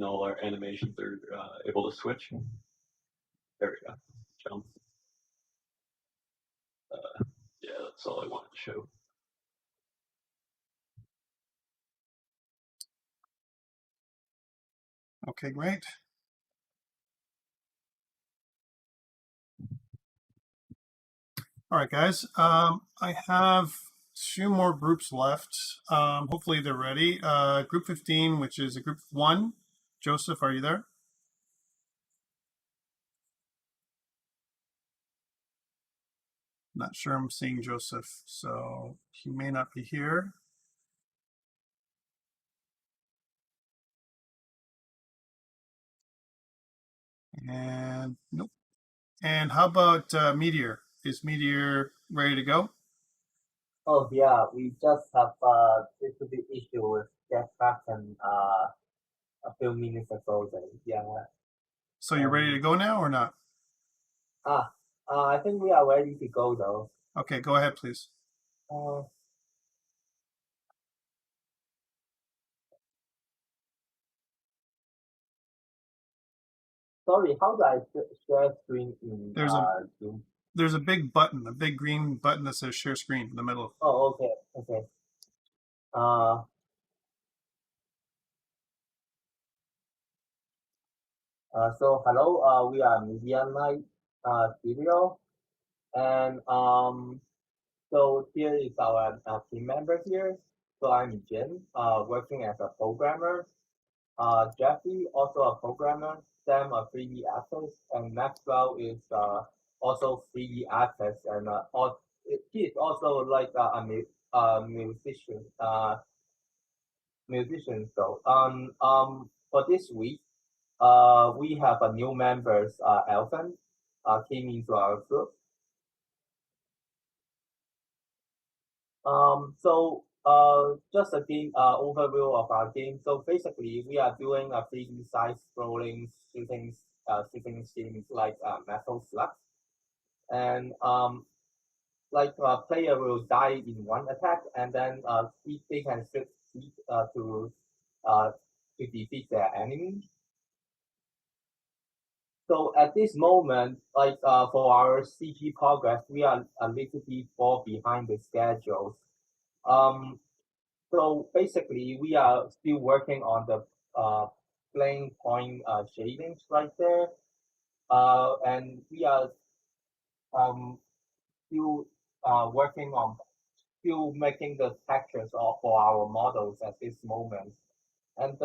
all our animations are able to switch. There we go. Jump. Yeah, that's all I wanted to show. Okay, great. All right, guys. I have 2 more groups left. Hopefully they're ready. Group 15, which is a group 1. Joseph, are you there? Not sure I'm seeing Joseph, so he may not be here. And nope. And how about Meteor? Is Meteor ready to go? Oh yeah, we just have a little bit issue with jetpack and a few minutes ago. Then yeah. So you're ready to go now or not? I think we are ready to go though. Okay, go ahead, please. Sorry, how do I share screen in Zoom? There's a big button, a big green button that says share screen in the middle. Oh, okay, okay. So hello, we are Mediumlight Studio, and so here is our team member here. So I'm Jin, working as a programmer. Jeffrey, also a programmer. Sam, a 3D artist, and Maxwell is also 3D artist, and he is also like a musician. So for this week, we have a new members, Elton, came into our group. Just a game overview of our game. So basically, we are doing a 3D side-scrolling shooting games like Metal Slug, and like a player will die in one attack, and then they can shoot to defeat their enemy. So at this moment, like for our CG progress, we are a little bit fall behind the schedules. So basically, we are still working on the playing point shadings right there, and we are still working on still making the textures for our models at this moment. And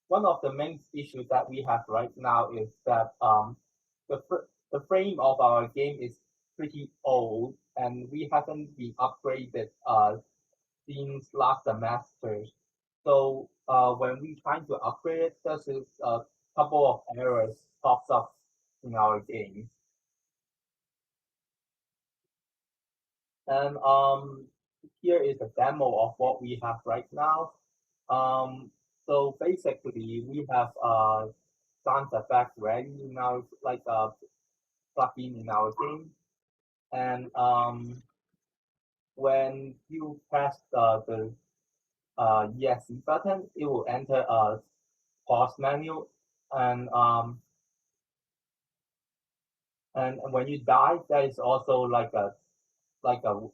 one of the main issues that we have right now is that the frame of our game is pretty old, and we haven't been upgraded since last semester. So when we trying to upgrade it, there's a couple of errors pops up in our game. And here is a demo of what we have right now. So basically, we have sound effect ready in our like plugin in our game, and when you press the EXE button, it will enter a pause menu, and when you die, there is also like a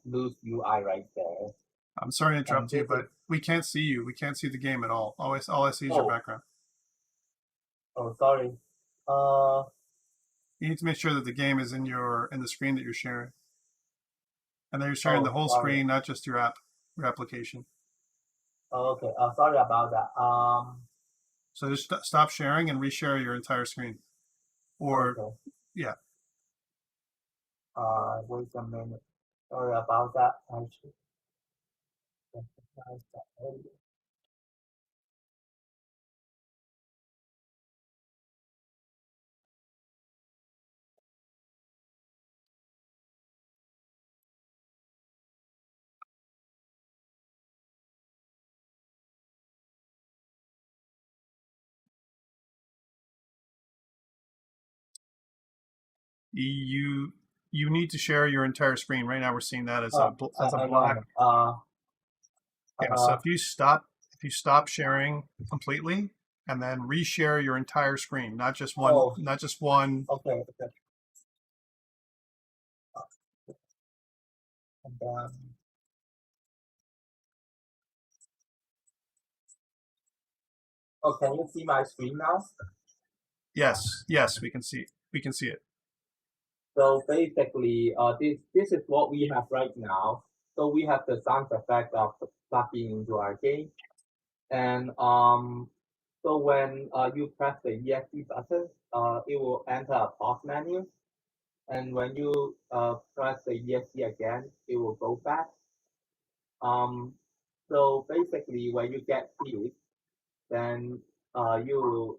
loose UI right there. I'm sorry to interrupt you, but we can't see you. We can't see the game at all. All I see is your background. Oh, sorry. You need to make sure that the game is in the screen that you're sharing, and that you're sharing the whole screen, not just your application. Okay. Sorry about that. So just stop sharing and reshare your entire screen, or yeah. Wait a minute. Sorry about that. You need to share your entire screen. Right now we're seeing that as a black. Yeah, so if you stop sharing completely and then reshare your entire screen, not just one, not just one. Okay. Oh, can you see my screen now? Yes, we can see it. So basically, this is what we have right now. So we have the sound effect of plugging into our game, and so when you press the EXE button, it will enter a pause menu, and when you press the EXE again, it will go back. So basically, when you get hit, then you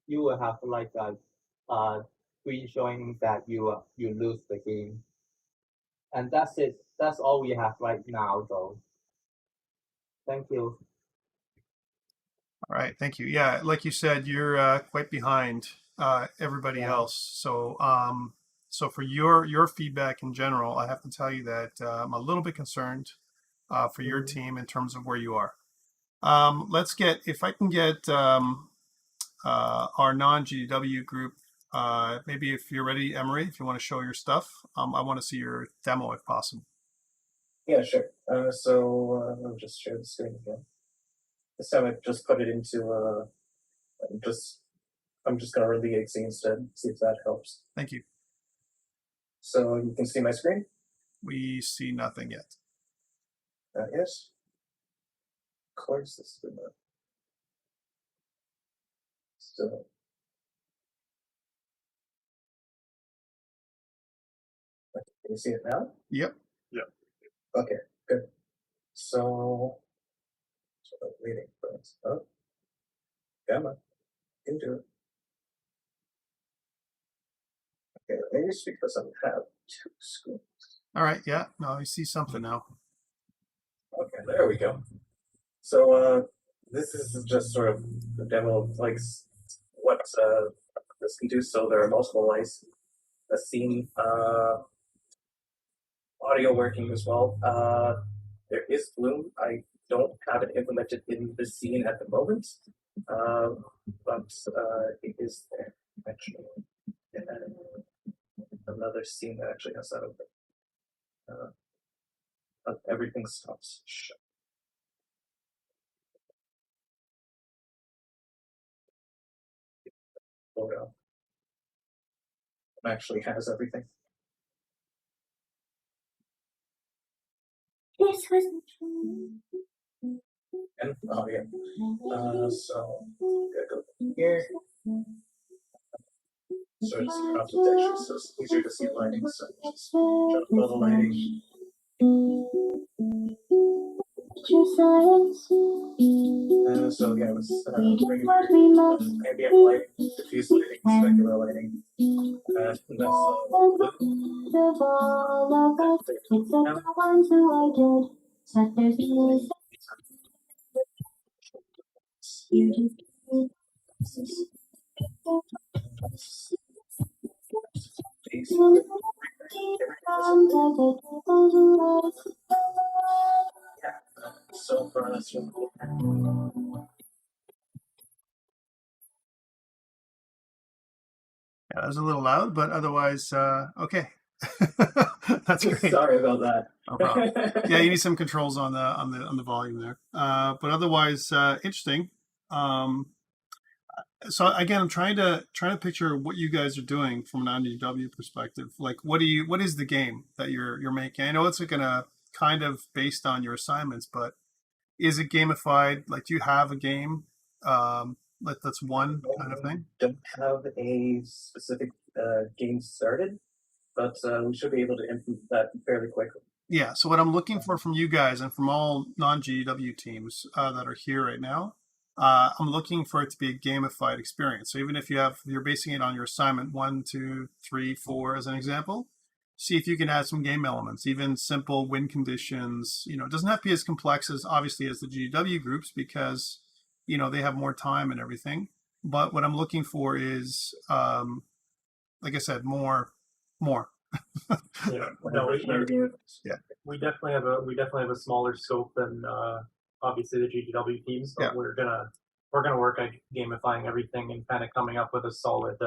will have like a screen showing that you lose the game. And that's it. That's all we have right now, though. Thank you. All right, thank you. Yeah, like you said, you're quite behind everybody else. So, so for your feedback in general, I have to tell you that I'm a little bit concerned for your team in terms of where you are. Let's get, if I can get our non-GDW group, maybe if you're ready, Emery, if you want to show your stuff, I want to see your demo if possible. Yeah, sure. So I'll just share the screen again. This time I just put it into I'm just gonna run the EXE instead, see if that helps. Thank you. So you can see my screen? We see nothing yet. Yes. Of course, this is gonna still. Can you see it now? Yep. Okay, good. So waiting for it. Oh, come on, you can do it. Okay, maybe it's because I have two screens. All right, yeah, no, I see something now. Okay, there we go. So this is just sort of the demo of like what this can do. So there are multiple lights, a scene, audio working as well. There is bloom. I don't have it implemented in the scene at the moment, but it is there actually. And another scene that actually has that open. Everything stops. Photo actually has everything. And audio. So gotta go here. So it's architecture, so it's easier to see lighting. So just jump all the lighting. So yeah, it's ambient lighting, diffuse lighting, specular lighting. That's so far that's really cool. Yeah, that was a little loud, but otherwise, okay. That's great. Sorry about that. No problem. Yeah, you need some controls on the volume there. But otherwise, interesting. So again, I'm trying to picture what you guys are doing from an non-GW perspective. Like, what is the game that you're making? I know it's gonna kind of based on your assignments, but is it gamified? Like, do you have a game? Like that's one kind of thing. Don't have a specific game started, but we should be able to implement that fairly quickly. Yeah. So what I'm looking for from you guys and from all non-GW teams that are here right now, I'm looking for it to be a gamified experience. So even if you're basing it on your assignment 1, 2, 3, 4 as an example, see if you can add some game elements, even simple win conditions. You know, it doesn't have to be as complex as obviously as the GW groups because you know they have more time and everything. But what I'm looking for is like I said, more. Yeah, no, Yeah. we definitely have a smaller scope than obviously the GGW teams, but Yeah. we're gonna work at gamifying everything and kind of coming up with a solid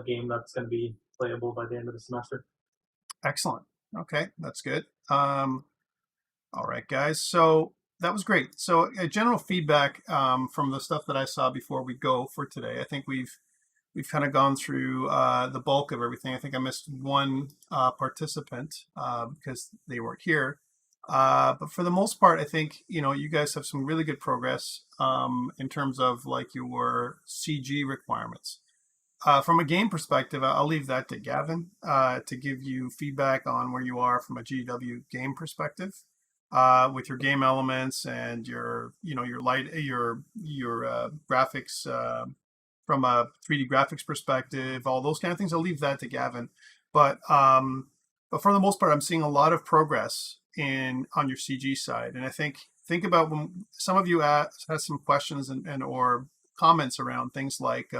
game that's going to be playable by the end of the semester. Excellent. Okay, that's good. All right, guys. So that was great. So general feedback from the stuff that I saw before we go for today. I think we've kind of gone through the bulk of everything. I think I missed one participant because they weren't here. But for the most part, I think you guys have some really good progress in terms of like your CG requirements. From a game perspective, I'll leave that to Gavin to give you feedback on where you are from a GW game perspective with your game elements and your light, your graphics from a 3D graphics perspective, all those kind of things. I'll leave that to Gavin. But for the most part, I'm seeing a lot of progress on your CG side, and I think about when some of you had some questions and or comments around things like.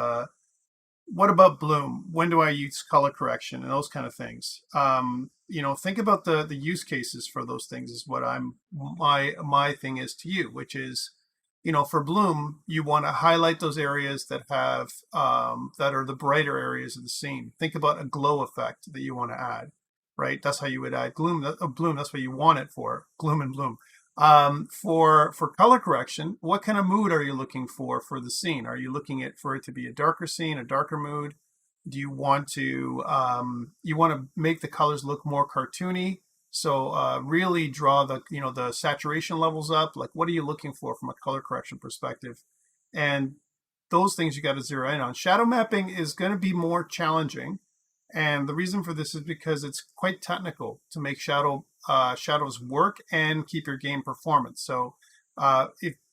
What about bloom? When do I use color correction and those kind of things? Think about the use cases for those things is what my thing is to you, which is, for bloom, you want to highlight those areas that have that are the brighter areas of the scene. Think about a glow effect that you want to add, right? That's how you would add bloom. That's what you want it for, gloom and bloom. For color correction, what kind of mood are you looking for the scene? Are you looking for it to be a darker scene, a darker mood? Do you want to make the colors look more cartoony? So really draw the saturation levels up. Like, what are you looking for from a color correction perspective? And those things you got to zero in on. Shadow mapping is going to be more challenging. And the reason for this is because it's quite technical to make shadows work and keep your game performance. So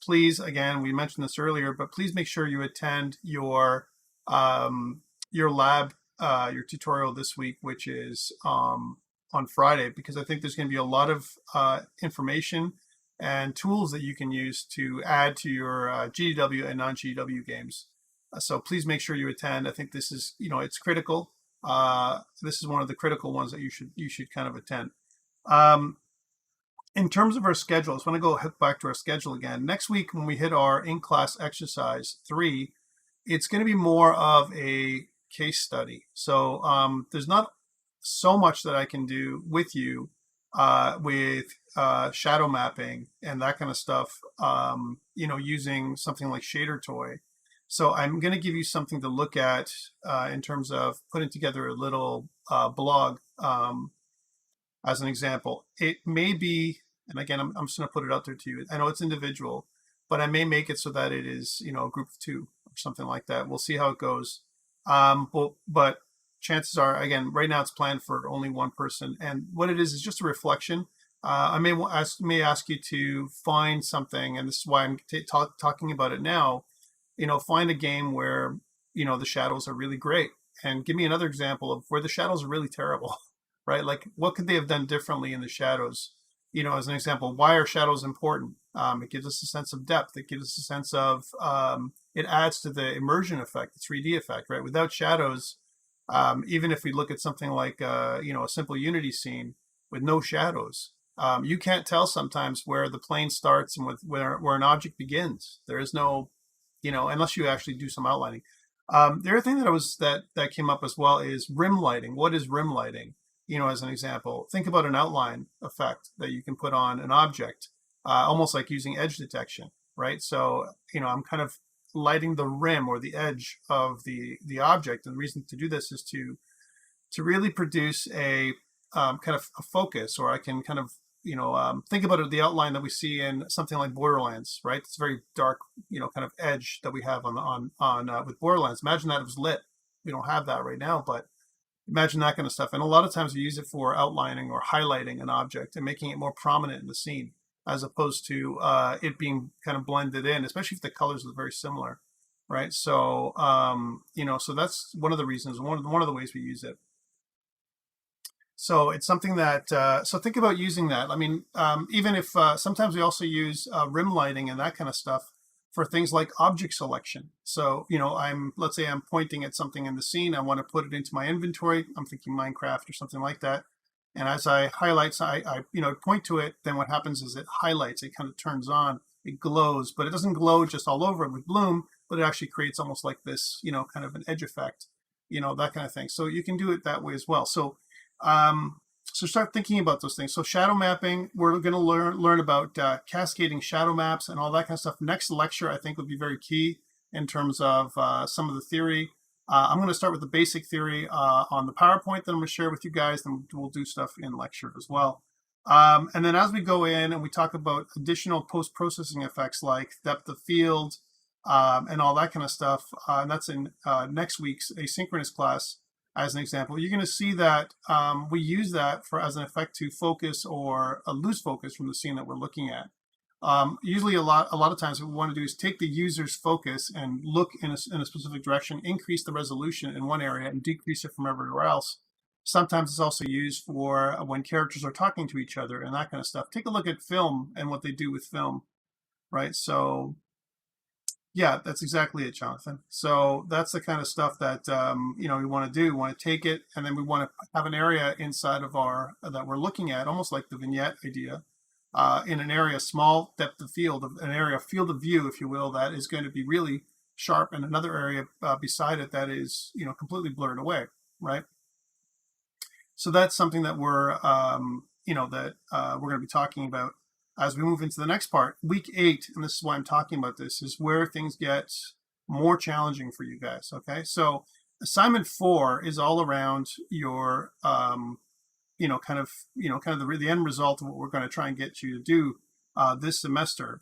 please, again, we mentioned this earlier, but please make sure you attend your lab, your tutorial this week, which is on Friday, because I think there's going to be a lot of information and tools that you can use to add to your GW and non-GW games. So please make sure you attend. I think this is, it's critical. This is one of the critical ones that you should kind of attend. In terms of our schedule, I just want to go back to our schedule again. Next week, when we hit our in-class exercise 3, it's going to be more of a case study. So there's not so much that I can do with you with shadow mapping and that kind of stuff, using something like Shader Toy. So I'm going to give you something to look at in terms of putting together a little blog as an example. It may be, and again, I'm just going to put it out there to you. I know it's individual, but I may make it so that it is, a group of 2 or something like that. We'll see how it goes. But chances are, again, right now it's planned for only one person. And what it is just a reflection. I may ask you to find something, and this is why I'm talking about it now. Find a game where, the shadows are really great, and give me another example of where the shadows are really terrible, right? Like, what could they have done differently in the shadows? As an example, why are shadows important? It gives us a sense of depth. It gives us a sense of, it adds to the immersion effect, the 3D effect, right? Without shadows, even if we look at something like, a simple Unity scene with no shadows, you can't tell sometimes where the plane starts and where an object begins. There is no, unless you actually do some outlining. The other thing that came up as well is rim lighting. What is rim lighting? As an example, think about an outline effect that you can put on an object, almost like using edge detection, right? So, I'm kind of lighting the rim or the edge of the object. And the reason to do this is to really produce a kind of a focus, or I can kind of think about it, the outline that we see in something like Borderlands, right? It's very dark, kind of edge that we have on with Borderlands. Imagine that it was lit. We don't have that right now, but imagine that kind of stuff. And a lot of times we use it for outlining or highlighting an object and making it more prominent in the scene, as opposed to it being kind of blended in, especially if the colors are very similar, right? So, so that's one of the reasons, one of the ways we use it. So it's something that, so think about using that. I mean, even if sometimes we also use rim lighting and that kind of stuff for things like object selection. So, let's say I'm pointing at something in the scene. I want to put it into my inventory. I'm thinking Minecraft or something like that. And as I highlight, I point to it, then what happens is it highlights, it kind of turns on, it glows, but it doesn't glow just all over it with bloom, but it actually creates almost like this, kind of an edge effect, that kind of thing. So you can do it that way as well. So, so start thinking about those things. So shadow mapping, we're going to learn about cascading shadow maps and all that kind of stuff. Next lecture, I think, would be very key in terms of some of the theory. I'm going to start with the basic theory on the PowerPoint that I'm going to share with you guys. Then we'll do stuff in lecture as well. And then as we go in and we talk about additional post-processing effects like depth of field and all that kind of stuff, and that's in next week's asynchronous class as an example, you're going to see that we use that as an effect to focus or lose focus from the scene that we're looking at. Usually a lot of times what we want to do is take the user's focus and look in a specific direction, increase the resolution in one area and decrease it from everywhere else. Sometimes it's also used for when characters are talking to each other and that kind of stuff. Take a look at film and what they do with film, right? So yeah, that's exactly it, Jonathan. So that's the kind of stuff that we want to do. We want to take it, and then we want to have an area inside of our that we're looking at, almost like the vignette idea, in an area, small depth of field, an area field of view, if you will, that is going to be really sharp, and another area beside it that is completely blurred away, right? So that's something that we're we're going to be talking about as we move into the next part. Week 8, and this is why I'm talking about this, is where things get more challenging for you guys. Okay, so assignment 4 is all around your the end result of what we're going to try and get you to do this semester,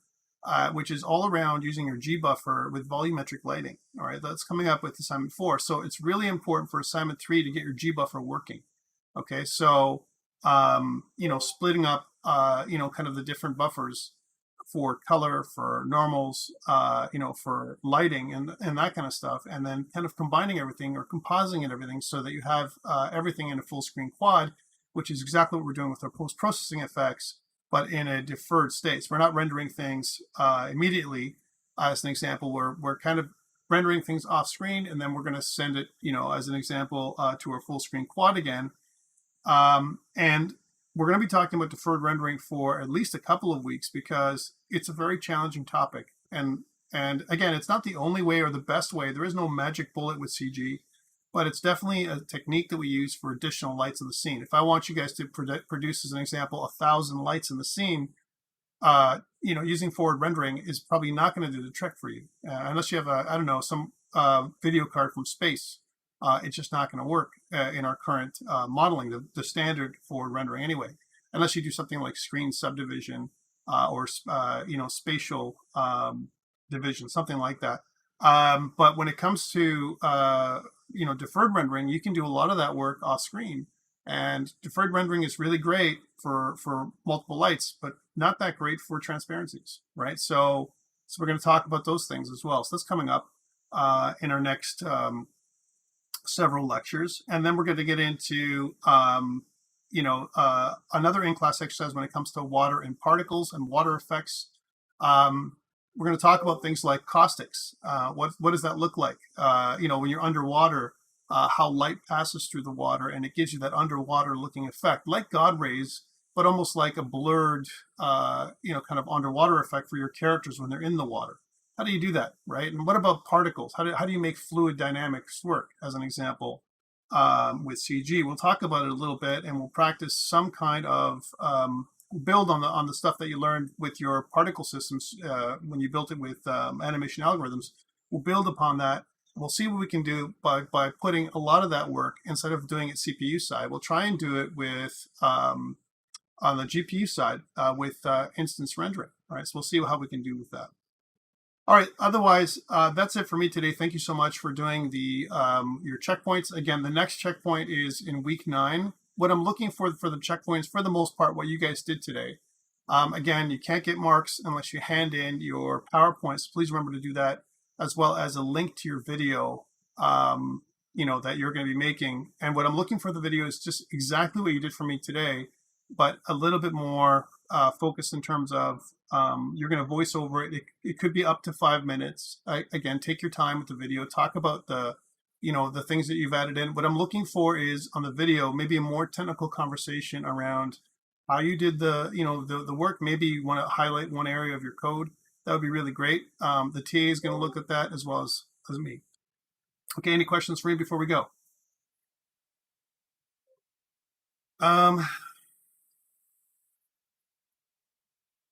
which is all around using your G buffer with volumetric lighting. All right, that's coming up with assignment 4. So it's really important for assignment 3 to get your G buffer working. Okay, so splitting up kind of the different buffers for color, for normals, for lighting and that kind of stuff, and then kind of combining everything or compositing everything so that you have everything in a full screen quad, which is exactly what we're doing with our post-processing effects, but in a deferred state. So we're not rendering things immediately. As an example, we're kind of rendering things off screen, and then we're going to send it, as an example, to our full screen quad again. And we're going to be talking about deferred rendering for at least a couple of weeks because it's a very challenging topic. And again, it's not the only way or the best way. There is no magic bullet with CG, but it's definitely a technique that we use for additional lights in the scene. If I want you guys to produce, as an example, 1,000 lights in the scene, using forward rendering is probably not going to do the trick for you, unless you have some video card from space. It's just not going to work in our current modeling, the standard forward rendering anyway, unless you do something like screen subdivision or spatial division, something like that. But when it comes to deferred rendering, you can do a lot of that work off screen. And deferred rendering is really great for multiple lights, but not that great for transparencies, right? So we're going to talk about those things as well. So that's coming up in our next several lectures. And then we're going to get into another in-class exercise when it comes to water and particles and water effects. We're going to talk about things like caustics. What does that look like? When you're underwater, how light passes through the water, and it gives you that underwater looking effect, like God rays, but almost like a blurred, kind of underwater effect for your characters when they're in the water. How do you do that, right? And what about particles? How do you make fluid dynamics work, as an example, with CG? We'll talk about it a little bit, and we'll practice some kind of build on the stuff that you learned with your particle systems when you built it with animation algorithms. We'll build upon that. We'll see what we can do by putting a lot of that work, instead of doing it CPU side, we'll try and do it with on the GPU side with instance rendering. All right, so we'll see how we can do with that. All right, otherwise, that's it for me today. Thank you so much for doing the your checkpoints. Again, the next checkpoint is in week 9. What I'm looking for the checkpoints, for the most part, what you guys did today. Again, you can't get marks unless you hand in your PowerPoints. Please remember to do that, as well as a link to your video, that you're going to be making. And what I'm looking for the video is just exactly what you did for me today, but a little bit more focus in terms of you're going to voice over it. It could be up to 5 minutes. Again, take your time with the video. Talk about the things that you've added in. What I'm looking for is on the video, maybe a more technical conversation around how you did the work. Maybe you want to highlight one area of your code. That would be really great. The TA is going to look at that as well as me. Okay, any questions for me before we go?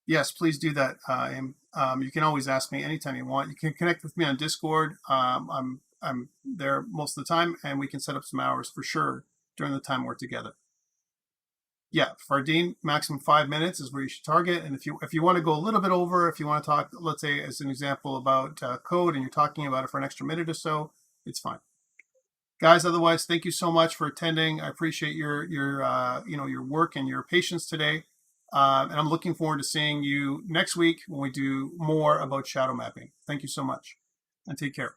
Yes, please do that. You can always ask me anytime you want. You can connect with me on Discord. I'm there most of the time, and we can set up some hours for sure during the time we're together. Yeah, Fardeen, maximum 5 minutes is where you should target. And if you want to go a little bit over, if you want to talk, let's say as an example about code, and you're talking about it for an extra minute or so, it's fine. Guys, otherwise, thank you so much for attending. I appreciate your work and your patience today. And I'm looking forward to seeing you next week when we do more about shadow mapping. Thank you so much, and take care.